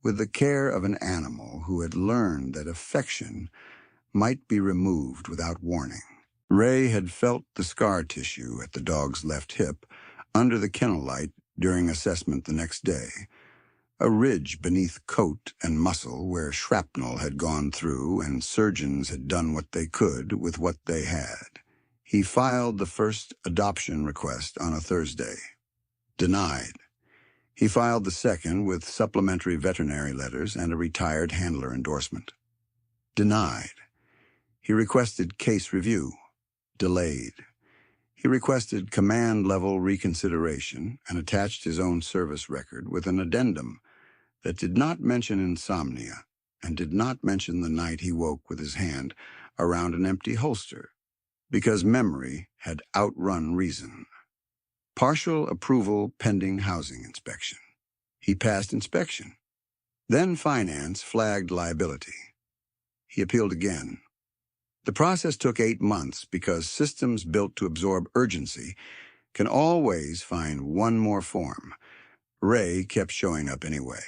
with the care of an animal who had learned that affection might be removed without warning. Ray had felt the scar tissue at the dog's left hip under the kennel light during assessment the next day, a ridge beneath coat and muscle where shrapnel had gone through and surgeons had done what they could with what they had. He filed the first adoption request on a Thursday. Denied. He filed the second with supplementary veterinary letters and a retired handler endorsement. Denied. He requested case review. Delayed. He requested command-level reconsideration and attached his own service record with an addendum that did not mention insomnia and did not mention the night he woke with his hand around an empty holster, because memory had outrun reason. Partial approval pending housing inspection. He passed inspection. Then finance flagged liability. He appealed again. The process took 8 months because systems built to absorb urgency can always find one more form. Ray kept showing up anyway.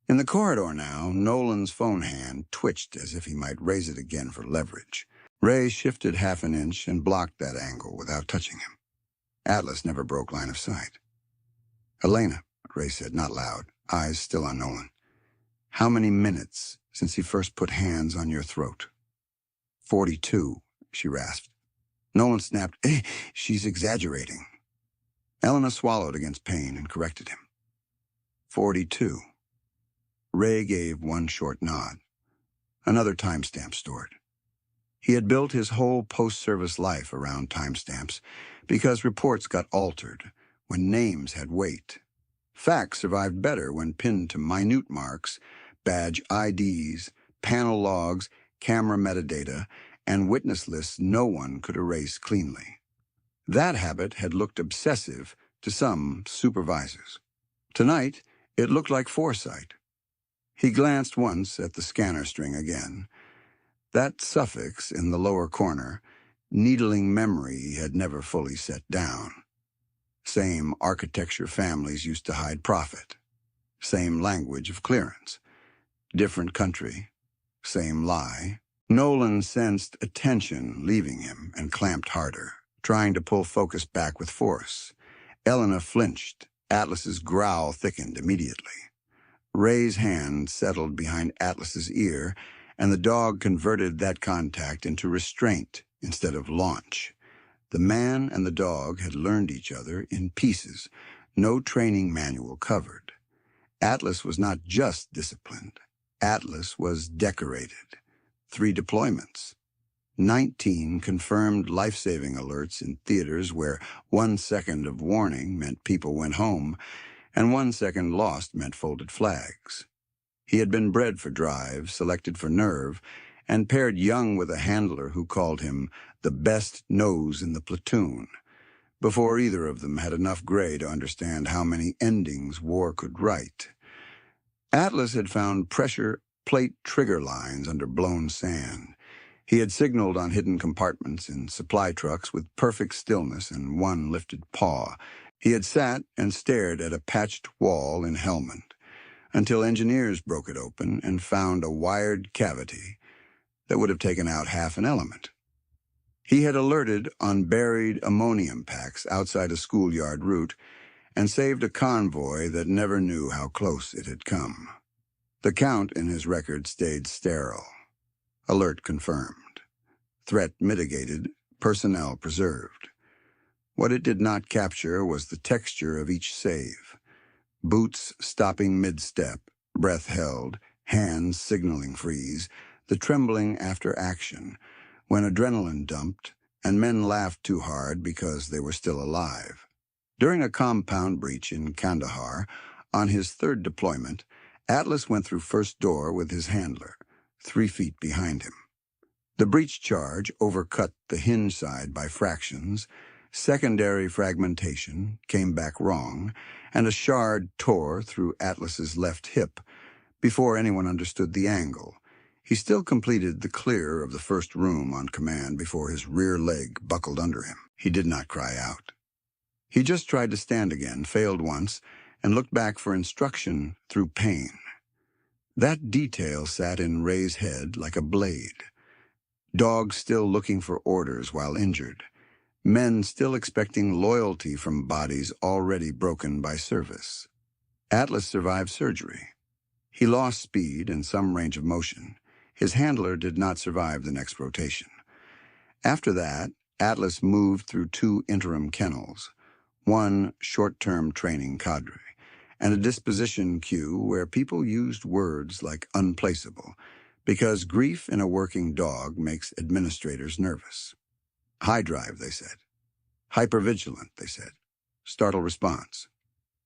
In the corridor now, Nolan's phone hand twitched as if he might raise it again for leverage. Ray shifted half an inch and blocked that angle without touching him. Atlas never broke line of sight. "Elena," Ray said, not loud, eyes still on Nolan. "How many minutes since he first put hands on your throat?" 42, she rasped. Nolan snapped, "She's exaggerating." Elena swallowed against pain and corrected him. 42. Ray gave one short nod. Another timestamp stored. He had built his whole post-service life around timestamps because reports got altered when names had weight. Facts survived better when pinned to minute marks, badge IDs, panel logs, camera metadata, and witness lists no one could erase cleanly. That habit had looked obsessive to some supervisors. Tonight, it looked like foresight. He glanced once at the scanner string again. That suffix in the lower corner, needling memory, had never fully set down. Same architecture families used to hide profit. Same language of clearance. Different country. Same lie. Nolan sensed attention leaving him and clamped harder, trying to pull focus back with force. Elena flinched. Atlas's growl thickened immediately. Ray's hand settled behind Atlas's ear, and the dog converted that contact into restraint instead of launch. The man and the dog had learned each other in pieces, no training manual covered. Atlas was not just disciplined. Atlas was decorated. 3 deployments. 19 confirmed life-saving alerts in theaters where 1 second of warning meant people went home, and 1 second lost meant folded flags. He had been bred for drive, selected for nerve, and paired young with a handler who called him the best nose in the platoon, before either of them had enough gray to understand how many endings war could write. Atlas had found pressure plate trigger lines under blown sand. He had signaled on hidden compartments in supply trucks with perfect stillness and one lifted paw. He had sat and stared at a patched wall in Helmand until engineers broke it open and found a wired cavity that would have taken out half an element. He had alerted on buried ammonium packs outside a schoolyard route and saved a convoy that never knew how close it had come. The count in his record stayed sterile. Alert confirmed. Threat mitigated, personnel preserved. What it did not capture was the texture of each save. Boots stopping mid-step, breath held, hands signaling freeze, the trembling after action, when adrenaline dumped and men laughed too hard because they were still alive. During a compound breach in Kandahar, on his third deployment, Atlas went through first door with his handler, 3 feet behind him. The breach charge overcut the hinge side by fractions, secondary fragmentation came back wrong, and a shard tore through Atlas's left hip before anyone understood the angle. He still completed the clear of the first room on command before his rear leg buckled under him. He did not cry out. He just tried to stand again, failed once, and looked back for instruction through pain. That detail sat in Ray's head like a blade. Dogs still looking for orders while injured. Men still expecting loyalty from bodies already broken by service. Atlas survived surgery. He lost speed and some range of motion. His handler did not survive the next rotation. After that, Atlas moved through 2 interim kennels, 1 short-term training cadre, and a disposition queue where people used words like unplaceable, because grief in a working dog makes administrators nervous. High drive, they said. Hypervigilant, they said. Startle response.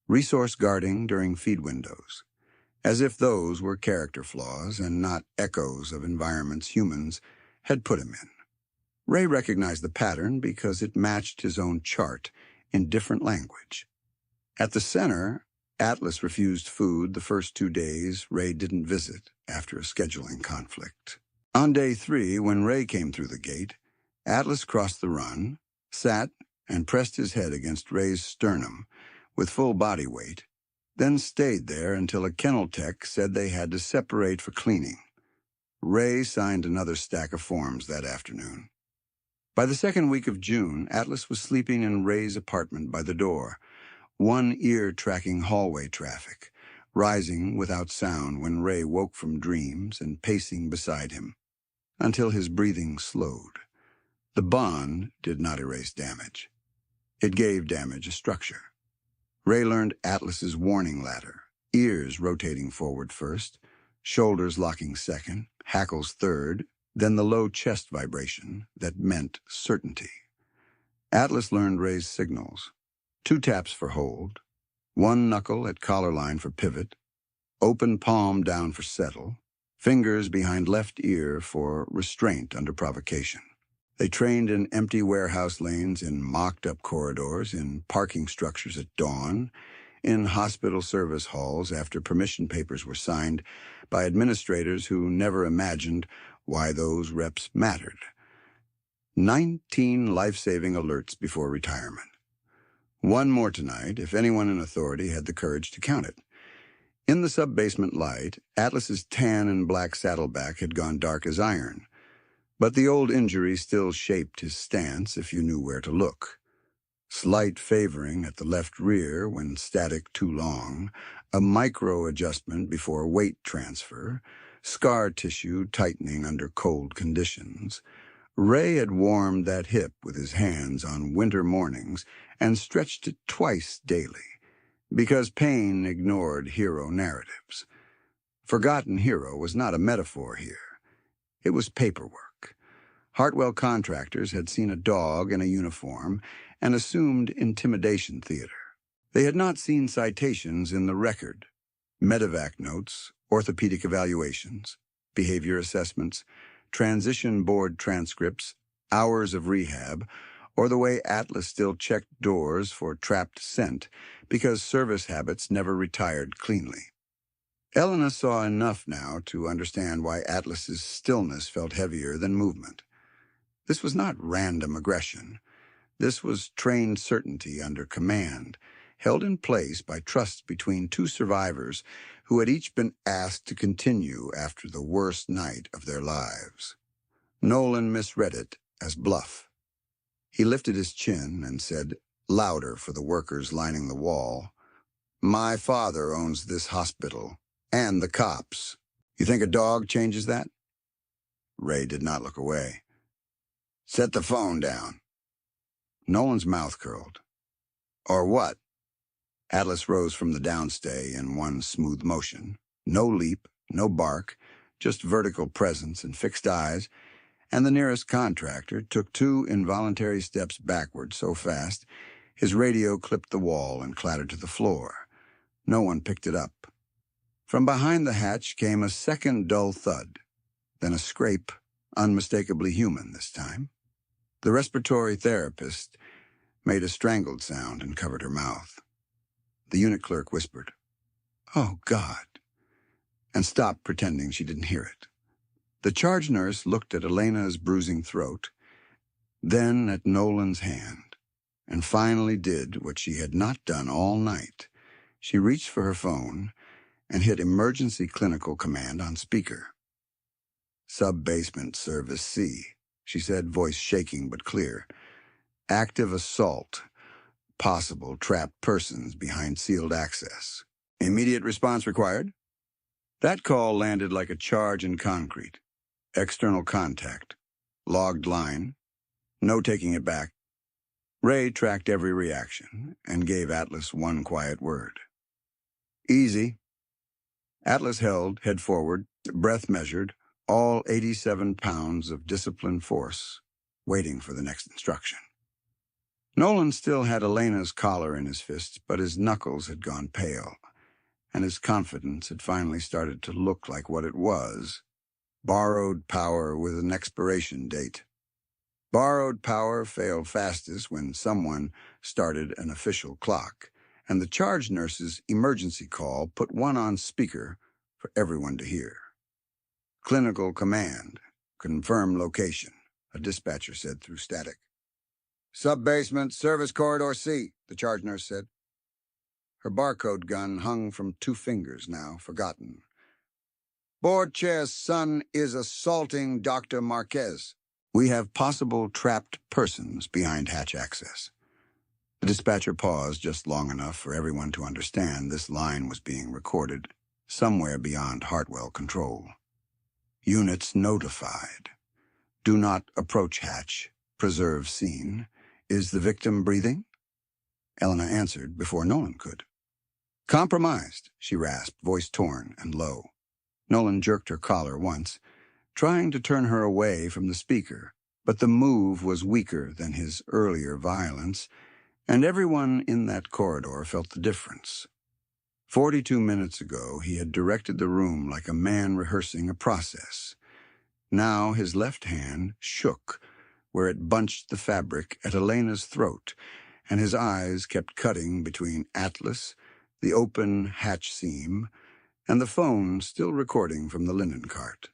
Resource guarding during feed windows. As if those were character flaws and not echoes of environments humans had put him in. Ray recognized the pattern because it matched his own chart in different language. At the center, Atlas refused food the first 2 days Ray didn't visit after a scheduling conflict. On day 3, when Ray came through the gate, Atlas crossed the run, sat, and pressed his head against Ray's sternum with full body weight, then stayed there until a kennel tech said they had to separate for cleaning. Ray signed another stack of forms that afternoon. By the second week of June, Atlas was sleeping in Ray's apartment by the door, one ear tracking hallway traffic, rising without sound when Ray woke from dreams and pacing beside him, until his breathing slowed. The bond did not erase damage. It gave damage a structure. Ray learned Atlas's warning ladder, ears rotating forward first, shoulders locking second, hackles third, then the low chest vibration that meant certainty. Atlas learned Ray's signals. 2 taps for hold, 1 knuckle at collar line for pivot, open palm down for settle, fingers behind left ear for restraint under provocation. They trained in empty warehouse lanes, in mocked-up corridors, in parking structures at dawn, in hospital service halls after permission papers were signed by administrators who never imagined why those reps mattered. 19 life-saving alerts before retirement. 1 more tonight, if anyone in authority had the courage to count it. In the sub-basement light, Atlas's tan and black saddleback had gone dark as iron, but the old injury still shaped his stance if you knew where to look. Slight favoring at the left rear when static too long, a micro-adjustment before weight transfer, scar tissue tightening under cold conditions. Ray had warmed that hip with his hands on winter mornings and stretched it twice daily, because pain ignored hero narratives. Forgotten hero was not a metaphor here. It was paperwork. Hartwell contractors had seen a dog in a uniform and assumed intimidation theater. They had not seen citations in the record, medevac notes, orthopedic evaluations, behavior assessments, transition board transcripts, hours of rehab, or the way Atlas still checked doors for trapped scent because service habits never retired cleanly. Elena saw enough now to understand why Atlas's stillness felt heavier than movement. This was not random aggression. This was trained certainty under command, held in place by trust between 2 survivors who had each been asked to continue after the worst night of their lives. Nolan misread it as bluff. He lifted his chin and said, louder for the workers lining the wall, "My father owns this hospital, and the cops. You think a dog changes that?" Ray did not look away. "Set the phone down." Nolan's mouth curled. "Or what?" Atlas rose from the downstay in one smooth motion. No leap, no bark, just vertical presence and fixed eyes, and the nearest contractor took 2 involuntary steps backward so fast his radio clipped the wall and clattered to the floor. No one picked it up. From behind the hatch came a second dull thud, then a scrape, unmistakably human this time. The respiratory therapist made a strangled sound and covered her mouth. The unit clerk whispered, "Oh, God," and stopped pretending she didn't hear it. The charge nurse looked at Elena's bruising throat, then at Nolan's hand, and finally did what she had not done all night. She reached for her phone and hit Emergency Clinical Command on speaker. "Sub-basement Service C," she said, voice shaking but clear. "Active assault. Possible trapped persons behind sealed access. Immediate response required." That call landed like a charge in concrete. External contact. Logged line. No taking it back. Ray tracked every reaction and gave Atlas one quiet word. "Easy." Atlas held, head forward, breath measured, all 87 pounds of disciplined force, waiting for the next instruction. Nolan still had Elena's collar in his fist, but his knuckles had gone pale, and his confidence had finally started to look like what it was: borrowed power with an expiration date. Borrowed power failed fastest when someone started an official clock, and the charge nurse's emergency call put one on speaker for everyone to hear. "Clinical command. Confirm location," a dispatcher said through static. "Sub-basement, service corridor C," the charge nurse said. Her barcode gun hung from 2 fingers now, forgotten. "Board chair's son is assaulting Dr. Marquez. We have possible trapped persons behind hatch access." The dispatcher paused just long enough for everyone to understand this line was being recorded somewhere beyond Hartwell control. "Units notified. Do not approach hatch. Preserve scene. Is the victim breathing?" Elena answered before Nolan could. "Compromised," she rasped, voice torn and low. Nolan jerked her collar once, trying to turn her away from the speaker, but the move was weaker than his earlier violence, and everyone in that corridor felt the difference. 42 minutes ago, he had directed the room like a man rehearsing a process. Now his left hand shook where it bunched the fabric at Elena's throat, and his eyes kept cutting between Atlas, the open hatch seam, and the phone still recording from the linen cart.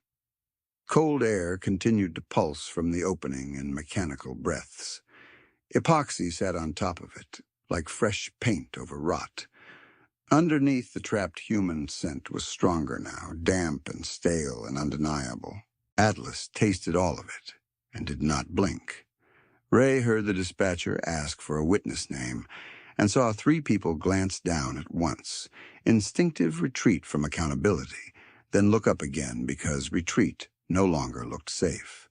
Cold air continued to pulse from the opening in mechanical breaths. Epoxy sat on top of it, like fresh paint over rot. Underneath, the trapped human scent was stronger now, damp and stale and undeniable. Atlas tasted all of it and did not blink. Ray heard the dispatcher ask for a witness name and saw 3 people glance down at once, instinctive retreat from accountability, then look up again because retreat no longer looked safe.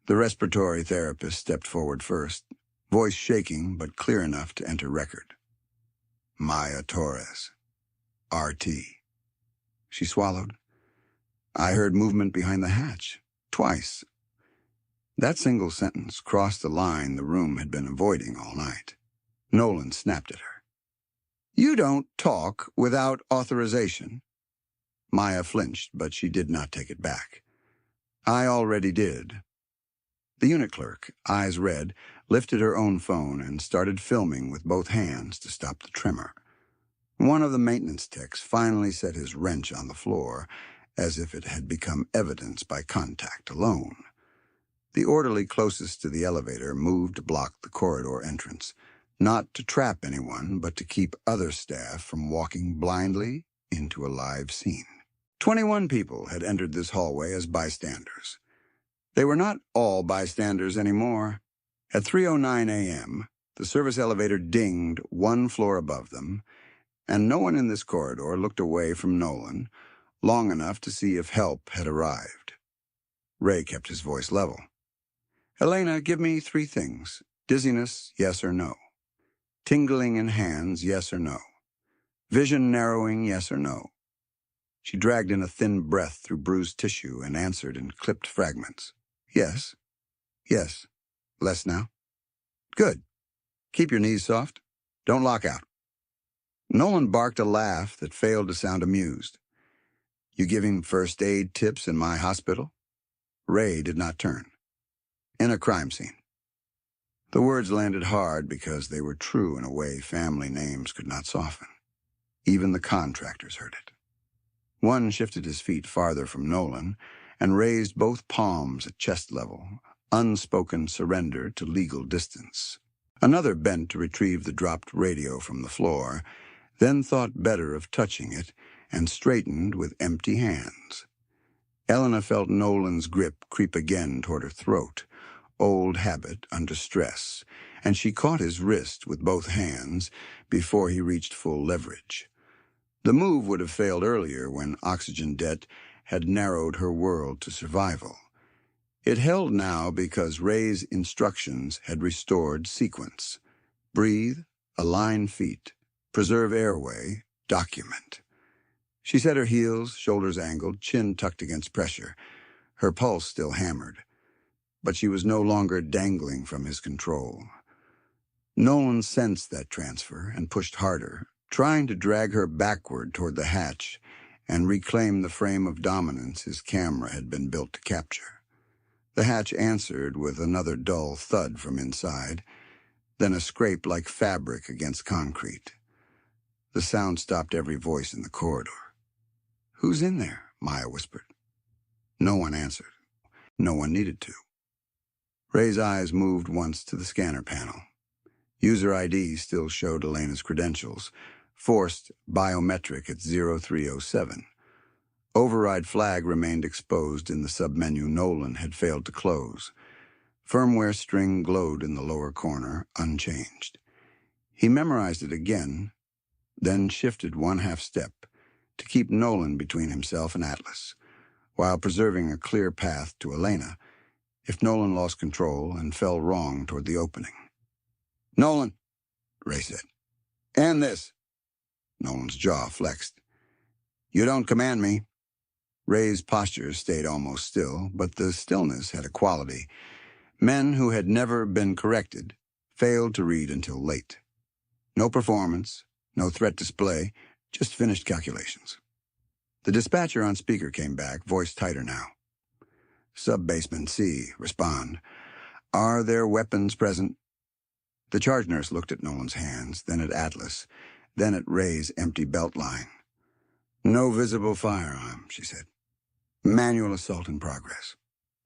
The respiratory therapist stepped forward first, voice shaking but clear enough to enter record. "Maya Torres, RT." She swallowed. "I heard movement behind the hatch. Twice." That single sentence crossed the line the room had been avoiding all night. Nolan snapped at her. "You don't talk without authorization." Maya flinched, but she did not take it back. "I already did." The unit clerk, eyes red, lifted her own phone and started filming with both hands to stop the tremor. One of the maintenance techs finally set his wrench on the floor, as if it had become evidence by contact alone. The orderly closest to the elevator moved to block the corridor entrance, not to trap anyone, but to keep other staff from walking blindly into a live scene. 21 people had entered this hallway as bystanders. They were not all bystanders anymore. At 3:09 a.m., the service elevator dinged 1 floor above them, and no one in this corridor looked away from Nolan long enough to see if help had arrived. Ray kept his voice level. "Elena, give me 3 things. Dizziness, yes or no. Tingling in hands, yes or no. Vision narrowing, yes or no." She dragged in a thin breath through bruised tissue and answered in clipped fragments. "Yes." Yes. Less now? Good. Keep your knees soft. Don't lock out. Nolan barked a laugh that failed to sound amused. You giving first aid tips in my hospital? Ray did not turn. In a crime scene. The words landed hard because they were true in a way family names could not soften. Even the contractors heard it. One shifted his feet farther from Nolan and raised both palms at chest level, unspoken surrender to legal distance. Another bent to retrieve the dropped radio from the floor, then thought better of touching it and straightened with empty hands. Elena felt Nolan's grip creep again toward her throat, old habit under stress, and she caught his wrist with both hands before he reached full leverage. The move would have failed earlier when oxygen debt had narrowed her world to survival. It held now because Ray's instructions had restored sequence. Breathe, align feet, preserve airway, document. She set her heels, shoulders angled, chin tucked against pressure. Her pulse still hammered, but she was no longer dangling from his control. Nolan sensed that transfer and pushed harder, trying to drag her backward toward the hatch and reclaim the frame of dominance his camera had been built to capture. The hatch answered with another dull thud from inside, then a scrape like fabric against concrete. The sound stopped every voice in the corridor. "Who's in there?" Maya whispered. No one answered. No one needed to. Ray's eyes moved once to the scanner panel. User ID still showed Elena's credentials, forced biometric at 0307. Override flag remained exposed in the submenu Nolan had failed to close. Firmware string glowed in the lower corner, unchanged. He memorized it again, then shifted one half step to keep Nolan between himself and Atlas, while preserving a clear path to Elena if Nolan lost control and fell wrong toward the opening. "Nolan," Ray said. "And this." Nolan's jaw flexed. "You don't command me." Ray's posture stayed almost still, but the stillness had a quality. Men who had never been corrected failed to read until late. No performance, no threat display, just finished calculations. The dispatcher on speaker came back, voice tighter now. "Sub-basement C, respond. Are there weapons present?" The charge nurse looked at Nolan's hands, then at Atlas, then at Ray's empty belt line. "No visible firearm," she said. "Manual assault in progress."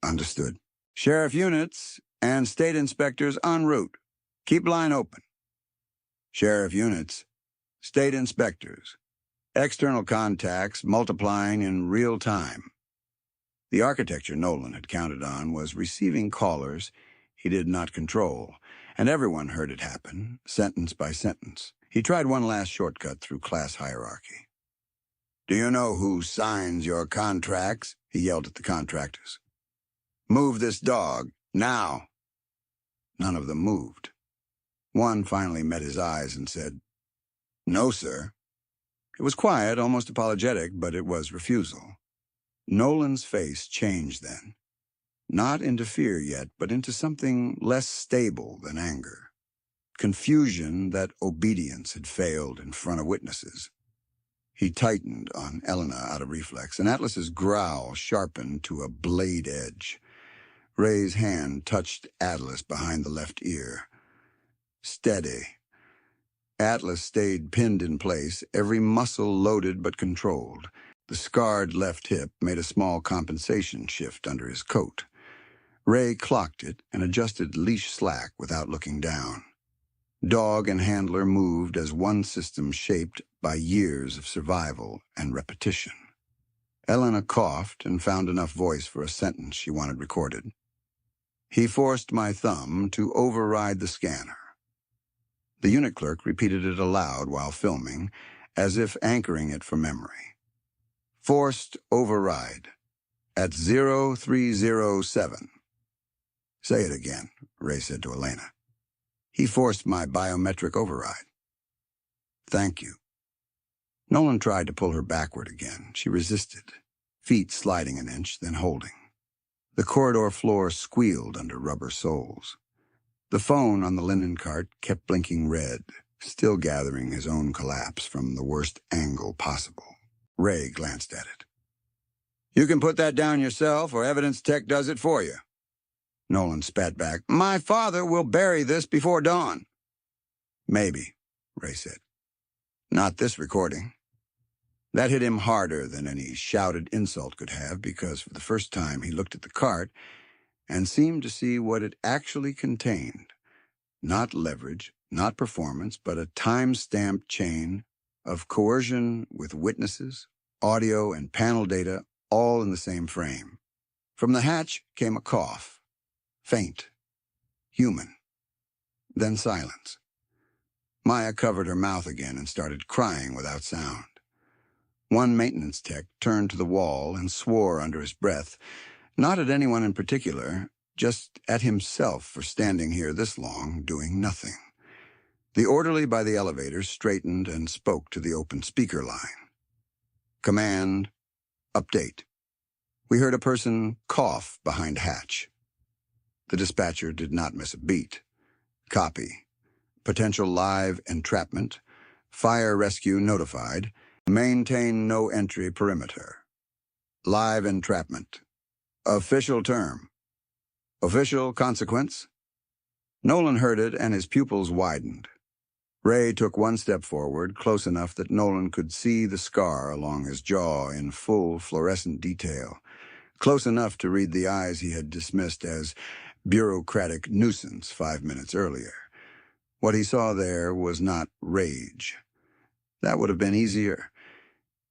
"Understood. Sheriff units and state inspectors en route. Keep line open." "Sheriff units, state inspectors, external contacts multiplying in real time." The architecture Nolan had counted on was receiving callers he did not control, and everyone heard it happen, sentence by sentence. He tried one last shortcut through class hierarchy. "Do you know who signs your contracts?" he yelled at the contractors. "Move this dog, now." None of them moved. One finally met his eyes and said, "No, sir." It was quiet, almost apologetic, but it was refusal. Nolan's face changed then. Not into fear yet, but into something less stable than anger. Confusion that obedience had failed in front of witnesses. He tightened on Elena out of reflex, and Atlas's growl sharpened to a blade edge. Ray's hand touched Atlas behind the left ear. "Steady." Atlas stayed pinned in place, every muscle loaded but controlled. The scarred left hip made a small compensation shift under his coat. Ray clocked it and adjusted leash slack without looking down. Dog and handler moved as one system shaped by years of survival and repetition. Elena coughed and found enough voice for a sentence she wanted recorded. "He forced my thumb to override the scanner." The unit clerk repeated it aloud while filming, as if anchoring it for memory. "Forced override at 0307. "Say it again," Ray said to Elena. "He forced my biometric override." "Thank you." Nolan tried to pull her backward again. She resisted, feet sliding an inch, then holding. The corridor floor squealed under rubber soles. The phone on the linen cart kept blinking red, still gathering his own collapse from the worst angle possible. Ray glanced at it. "You can put that down yourself, or evidence tech does it for you." Nolan spat back. "My father will bury this before dawn." "Maybe," Ray said. "Not this recording." That hit him harder than any shouted insult could have, because for the first time he looked at the cart and seemed to see what it actually contained. Not leverage, not performance, but a time-stamped chain of coercion with witnesses, audio, and panel data all in the same frame. From the hatch came a cough. Faint. Human. Then silence. Maya covered her mouth again and started crying without sound. One maintenance tech turned to the wall and swore under his breath, not at anyone in particular, just at himself for standing here this long, doing nothing. The orderly by the elevator straightened and spoke to the open speaker line. "Command, update. We heard a person cough behind hatch." The dispatcher did not miss a beat. "Copy. Potential live entrapment. Fire rescue notified. Maintain no entry perimeter. Live entrapment. Official term. Official consequence." Nolan heard it, and his pupils widened. Ray took one step forward, close enough that Nolan could see the scar along his jaw in full fluorescent detail, close enough to read the eyes he had dismissed as bureaucratic nuisance 5 minutes earlier. What he saw there was not rage. That would have been easier.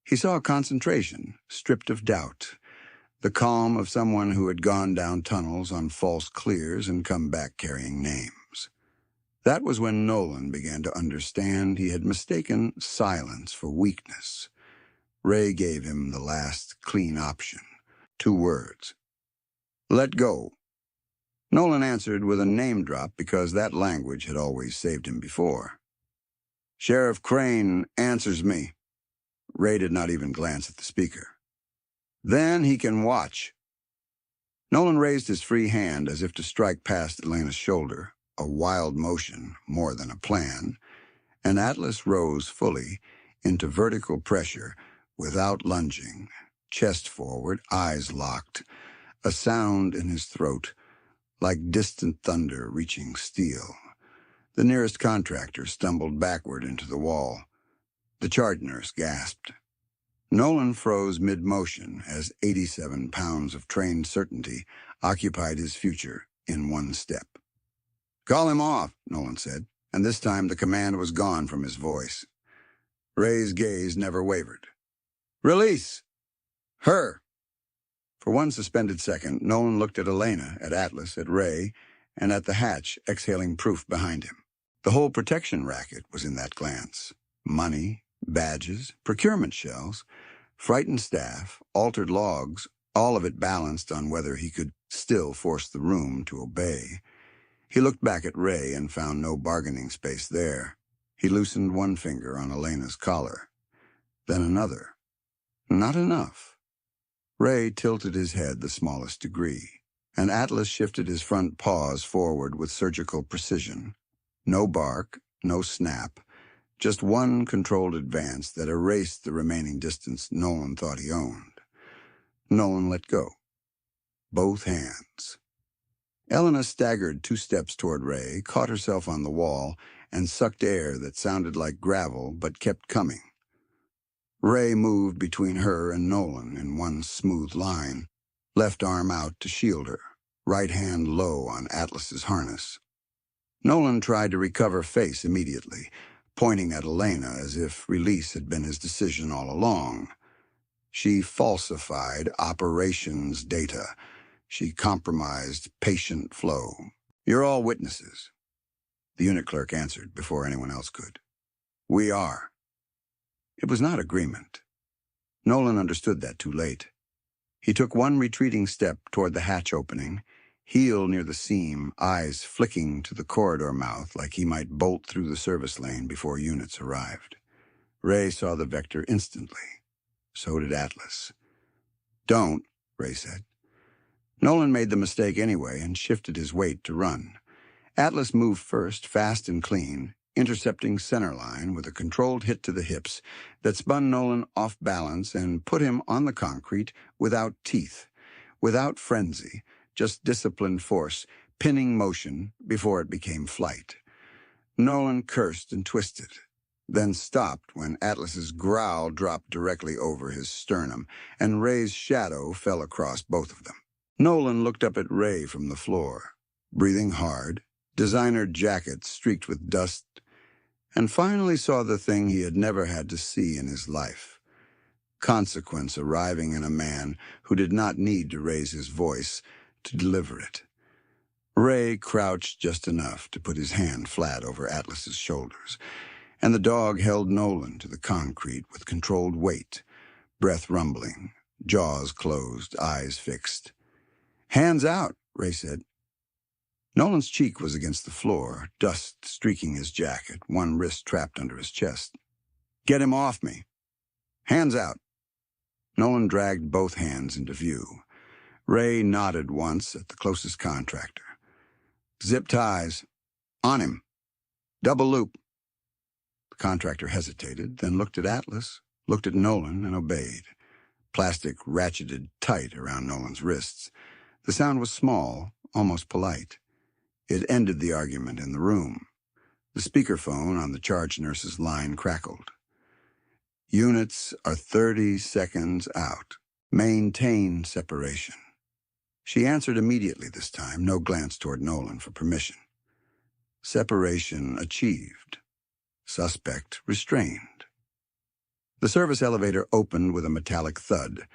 He saw concentration, stripped of doubt, the calm of someone who had gone down tunnels on false clears and come back carrying names. That was when Nolan began to understand he had mistaken silence for weakness. Ray gave him the last clean option. 2 words. "Let go." Nolan answered with a name drop because that language had always saved him before. "Sheriff Crane answers me." Ray did not even glance at the speaker. "Then he can watch." Nolan raised his free hand as if to strike past Elena's shoulder, a wild motion more than a plan, and Atlas rose fully into vertical pressure without lunging, chest forward, eyes locked, a sound in his throat like distant thunder reaching steel. The nearest contractor stumbled backward into the wall. The charge nurse gasped. Nolan froze mid-motion as 87 pounds of trained certainty occupied his future in one step. "Call him off," Nolan said, and this time the command was gone from his voice. Ray's gaze never wavered. "Release! Her!" For one suspended second, Nolan looked at Elena, at Atlas, at Ray, and at the hatch exhaling proof behind him. The whole protection racket was in that glance. Money, badges, procurement shells, frightened staff, altered logs, all of it balanced on whether he could still force the room to obey. He looked back at Ray and found no bargaining space there. He loosened one finger on Elena's collar. Then another. Not enough. Ray tilted his head the smallest degree, and Atlas shifted his front paws forward with surgical precision. No bark, no snap, just one controlled advance that erased the remaining distance Nolan thought he owned. Nolan let go. Both hands. Elena staggered 2 steps toward Ray, caught herself on the wall, and sucked air that sounded like gravel but kept coming. Ray moved between her and Nolan in one smooth line, left arm out to shield her, right hand low on Atlas's harness. Nolan tried to recover face immediately, pointing at Elena as if release had been his decision all along. She falsified operations data. She compromised patient flow. "You're all witnesses." The unit clerk answered before anyone else could. "We are." It was not agreement. Nolan understood that too late. He took one retreating step toward the hatch opening, heel near the seam, eyes flicking to the corridor mouth like he might bolt through the service lane before units arrived. Ray saw the vector instantly. So did Atlas. "Don't," Ray said. Nolan made the mistake anyway and shifted his weight to run. Atlas moved first, fast and clean, intercepting center line with a controlled hit to the hips that spun Nolan off balance and put him on the concrete without teeth, without frenzy, just disciplined force, pinning motion before it became flight. Nolan cursed and twisted, then stopped when Atlas's growl dropped directly over his sternum, and Ray's shadow fell across both of them. Nolan looked up at Ray from the floor, breathing hard, designer jacket streaked with dust, and finally saw the thing he had never had to see in his life. Consequence arriving in a man who did not need to raise his voice to deliver it. Ray crouched just enough to put his hand flat over Atlas's shoulders, and the dog held Nolan to the concrete with controlled weight, breath rumbling, jaws closed, eyes fixed. "Hands out," Ray said. Nolan's cheek was against the floor, dust streaking his jacket, one wrist trapped under his chest. "Get him off me." "Hands out." Nolan dragged both hands into view. Ray nodded once at the closest contractor. "Zip ties. On him. Double loop." The contractor hesitated, then looked at Atlas, looked at Nolan, and obeyed. Plastic ratcheted tight around Nolan's wrists. The sound was small, almost polite. It ended the argument in the room. The speakerphone on the charge nurse's line crackled. "Units are 30 seconds out. Maintain separation." She answered immediately this time, no glance toward Nolan for permission. Separation achieved. Suspect restrained. The service elevator opened with a metallic thud,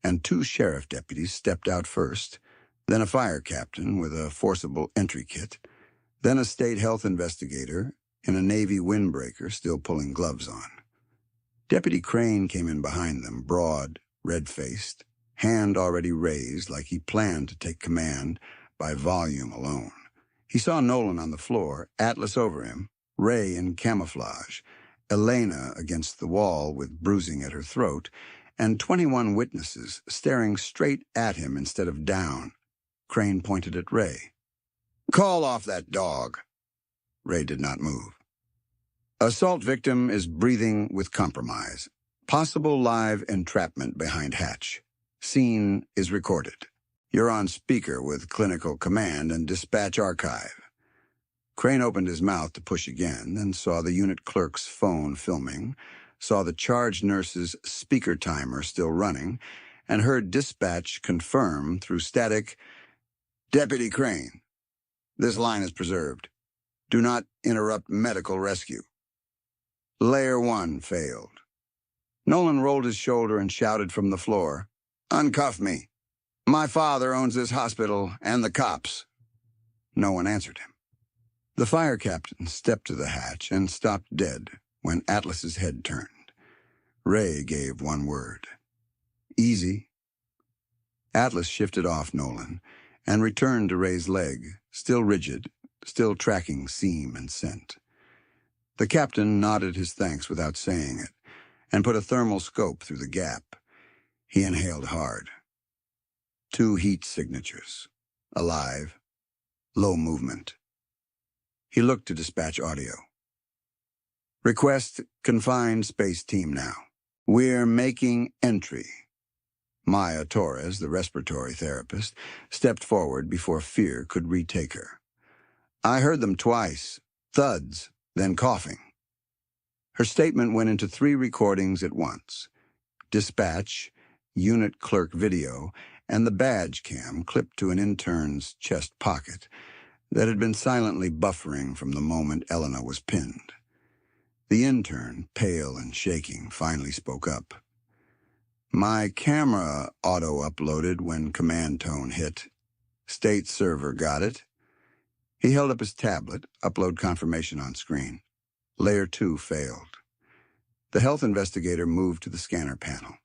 and 2 sheriff deputies stepped out first, then a fire captain with a forcible entry kit, then a state health investigator in a Navy windbreaker still pulling gloves on. Deputy Crane came in behind them, broad, red-faced, hand already raised like he planned to take command by volume alone. He saw Nolan on the floor, Atlas over him, Ray in camouflage, Elena against the wall with bruising at her throat, and 21 witnesses staring straight at him instead of down. Crane pointed at Ray. "Call off that dog." Ray did not move. "Assault victim is breathing with compromise. Possible live entrapment behind hatch. Scene is recorded. You're on speaker with clinical command and dispatch archive." Crane opened his mouth to push again, then saw the unit clerk's phone filming, saw the charge nurse's speaker timer still running, and heard dispatch confirm through static, "Deputy Crane, this line is preserved. Do not interrupt medical rescue." Layer 1 failed. Nolan rolled his shoulder and shouted from the floor, "Uncuff me. My father owns this hospital and the cops." No one answered him. The fire captain stepped to the hatch and stopped dead when Atlas's head turned. Ray gave one word. "Easy." Atlas shifted off Nolan and returned to Ray's leg, still rigid, still tracking seam and scent. The captain nodded his thanks without saying it and put a thermal scope through the gap. He inhaled hard. 2 heat signatures. Alive. Low movement. He looked to dispatch audio. "Request confined space team now. We're making entry." Maya Torres, the respiratory therapist, stepped forward before fear could retake her. "I heard them twice. Thuds, then coughing." Her statement went into 3 recordings at once. Dispatch, unit clerk video, and the badge cam clipped to an intern's chest pocket that had been silently buffering from the moment Elena was pinned. The intern, pale and shaking, finally spoke up. "My camera auto-uploaded when command tone hit. State server got it." He held up his tablet, upload confirmation on screen. Layer 2 failed. The health investigator moved to the scanner panel.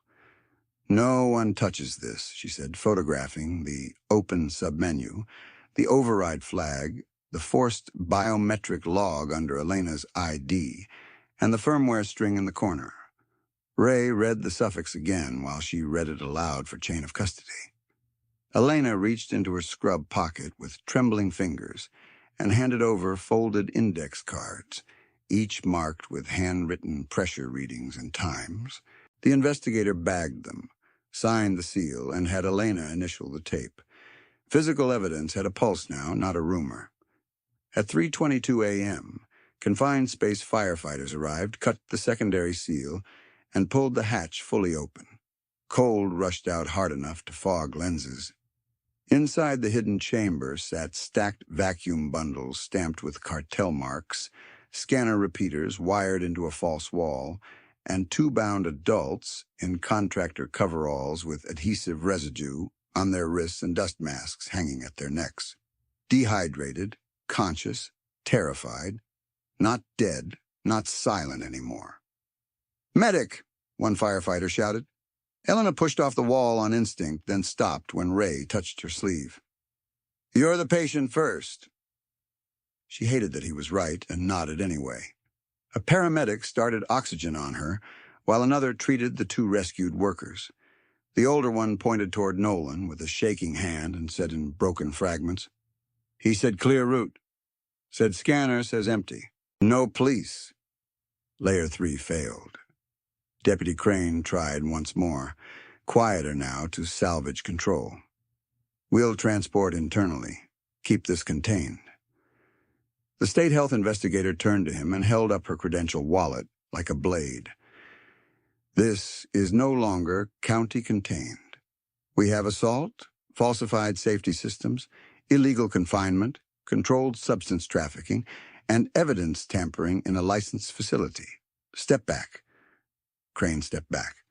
"No one touches this," she said, photographing the open submenu, the override flag, the forced biometric log under Elena's ID, and the firmware string in the corner. Ray read the suffix again while she read it aloud for chain of custody. Elena reached into her scrub pocket with trembling fingers and handed over folded index cards, each marked with handwritten pressure readings and times. The investigator bagged them, signed the seal, and had Elena initial the tape. Physical evidence had a pulse now, not a rumor. At 3:22 a.m., confined space firefighters arrived, cut the secondary seal, and pulled the hatch fully open. Cold rushed out hard enough to fog lenses. Inside the hidden chamber sat stacked vacuum bundles stamped with cartel marks, scanner repeaters wired into a false wall, and two-bound adults in contractor coveralls with adhesive residue on their wrists and dust masks hanging at their necks. Dehydrated, conscious, terrified, not dead, not silent anymore. "Medic!" one firefighter shouted. Elena pushed off the wall on instinct, then stopped when Ray touched her sleeve. "You're the patient first." She hated that he was right and nodded anyway. A paramedic started oxygen on her, while another treated the two rescued workers. The older one pointed toward Nolan with a shaking hand and said in broken fragments, "He said clear route. Said scanner says empty. No police." Layer 3 failed. Deputy Crane tried once more, quieter now to salvage control. "We'll transport internally. Keep this contained." The state health investigator turned to him and held up her credential wallet like a blade. "This is no longer county contained. We have assault, falsified safety systems, illegal confinement, controlled substance trafficking, and evidence tampering in a licensed facility. Step back." Crane stepped back.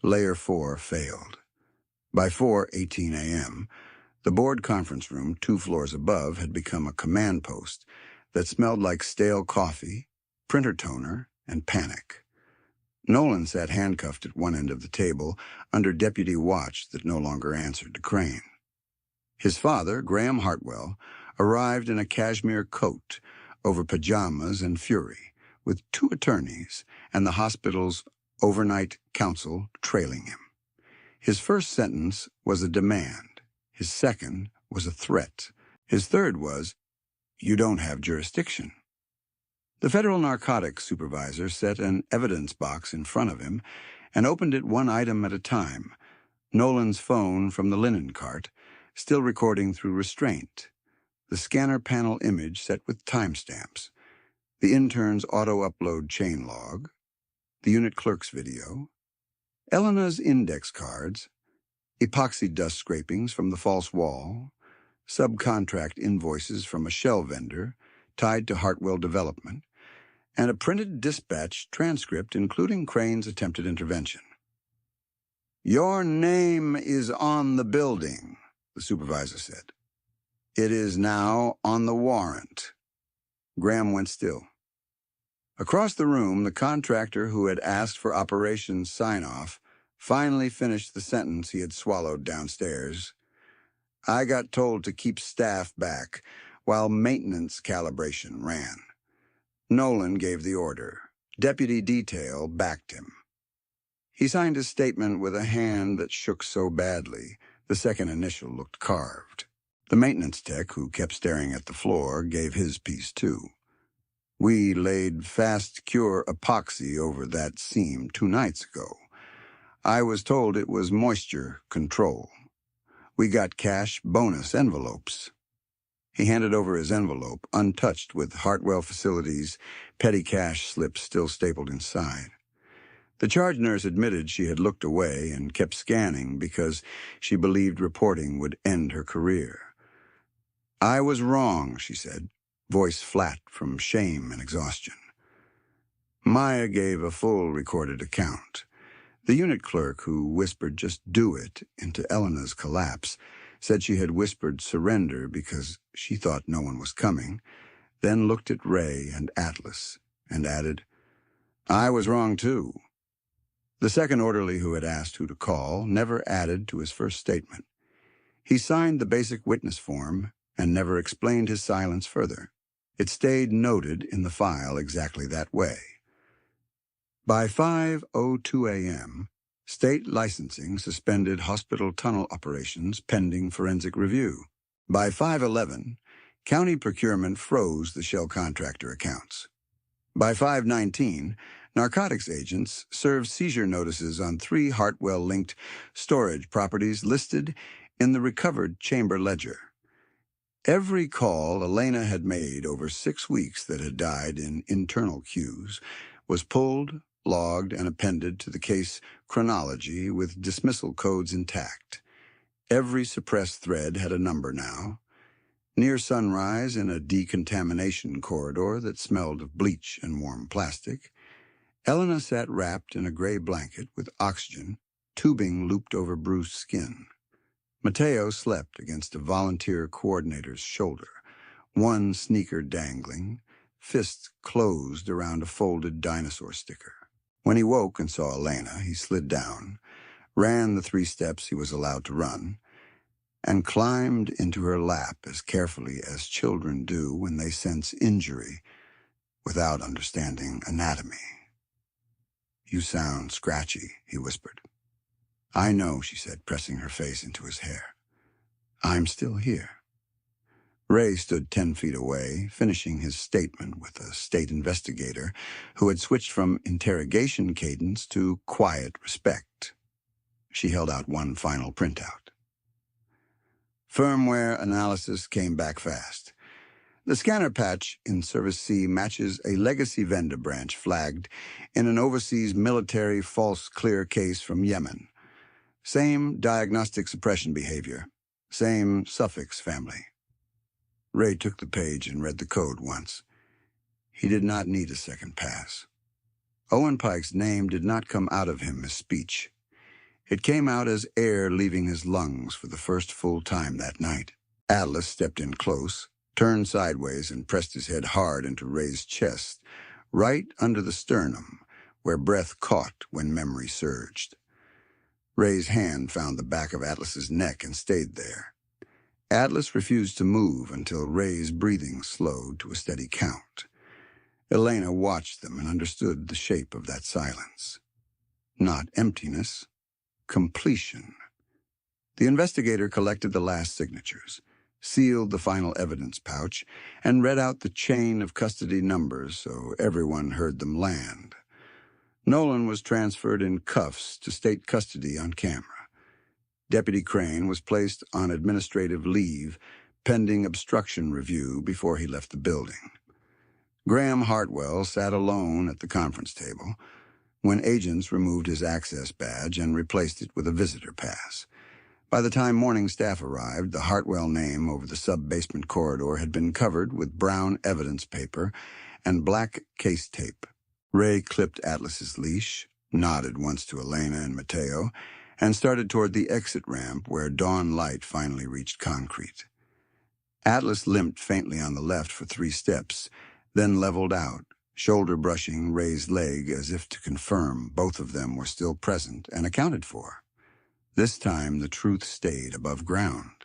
Layer 4 failed. By 4:18 a.m., the board conference room 2 floors above had become a command post that smelled like stale coffee, printer toner, and panic. Nolan sat handcuffed at one end of the table under deputy watch that no longer answered to Crane. His father, Graham Hartwell, arrived in a cashmere coat over pajamas and fury, with 2 attorneys and the hospital's overnight counsel trailing him. His first sentence was a demand. His second was a threat. His third was, "You don't have jurisdiction." The federal narcotics supervisor set an evidence box in front of him and opened it one item at a time. Nolan's phone from the linen cart, still recording through restraint. The scanner panel image set with timestamps. The intern's auto-upload chain log. The unit clerk's video. Elena's index cards. Epoxy dust scrapings from the false wall. Subcontract invoices from a shell vendor tied to Hartwell Development, and a printed dispatch transcript including Crane's attempted intervention. "Your name is on the building," the supervisor said. "It is now on the warrant." Graham went still. Across the room, the contractor who had asked for operations sign-off finally finished the sentence he had swallowed downstairs. "I got told to keep staff back while maintenance calibration ran." Nolan gave the order. Deputy Detail backed him. He signed his statement with a hand that shook so badly the second initial looked carved. The maintenance tech, who kept staring at the floor, gave his piece too. "We laid fast cure epoxy over that seam 2 nights ago. I was told it was moisture control. We got cash bonus envelopes." He handed over his envelope, untouched, with Hartwell Facilities' petty cash slips still stapled inside. The charge nurse admitted she had looked away and kept scanning because she believed reporting would end her career. "I was wrong," she said, voice flat from shame and exhaustion. Maya gave a full recorded account. The unit clerk, who whispered "just do it" into Elena's collapse, said she had whispered surrender because she thought no one was coming, then looked at Ray and Atlas and added, "I was wrong too." The second orderly who had asked who to call never added to his first statement. He signed the basic witness form and never explained his silence further. It stayed noted in the file exactly that way. By 5:02 a.m., State licensing suspended hospital tunnel operations pending forensic review. By 5/11, county procurement froze the shell contractor accounts. By 5/19, narcotics agents served seizure notices on 3 Hartwell-linked storage properties listed in the recovered chamber ledger. Every call Elena had made over 6 weeks that had died in internal queues was pulled, logged, and appended to the case chronology with dismissal codes intact. Every suppressed thread had a number now. Near sunrise, in a decontamination corridor that smelled of bleach and warm plastic, Elena sat wrapped in a gray blanket with oxygen tubing looped over bruised skin. Mateo slept against a volunteer coordinator's shoulder, one sneaker dangling, fists closed around a folded dinosaur sticker. When he woke and saw Elena, he slid down, ran the 3 steps he was allowed to run, and climbed into her lap as carefully as children do when they sense injury without understanding anatomy. "You sound scratchy," he whispered. "I know," she said, pressing her face into his hair. "I'm still here." Ray stood 10 feet away, finishing his statement with a state investigator who had switched from interrogation cadence to quiet respect. She held out one final printout. Firmware analysis came back fast. The scanner patch in Service C matches a legacy vendor branch flagged in an overseas military false clear case from Yemen. Same diagnostic suppression behavior. Same suffix family. Ray took the page and read the code once. He did not need a second pass. Owen Pike's name did not come out of him as speech. It came out as air leaving his lungs for the first full time that night. Atlas stepped in close, turned sideways, and pressed his head hard into Ray's chest, right under the sternum, where breath caught when memory surged. Ray's hand found the back of Atlas's neck and stayed there. Atlas refused to move until Ray's breathing slowed to a steady count. Elena watched them and understood the shape of that silence. Not emptiness, completion. The investigator collected the last signatures, sealed the final evidence pouch, and read out the chain of custody numbers so everyone heard them land. Nolan was transferred in cuffs to state custody on camera. Deputy Crane was placed on administrative leave pending obstruction review before he left the building. Graham Hartwell sat alone at the conference table when agents removed his access badge and replaced it with a visitor pass. By the time morning staff arrived, the Hartwell name over the sub-basement corridor had been covered with brown evidence paper and black case tape. Ray clipped Atlas's leash, nodded once to Elena and Mateo, and started toward the exit ramp where dawn light finally reached concrete. Atlas limped faintly on the left for 3 steps, then leveled out, shoulder brushing Ray's leg as if to confirm both of them were still present and accounted for. This time the truth stayed above ground.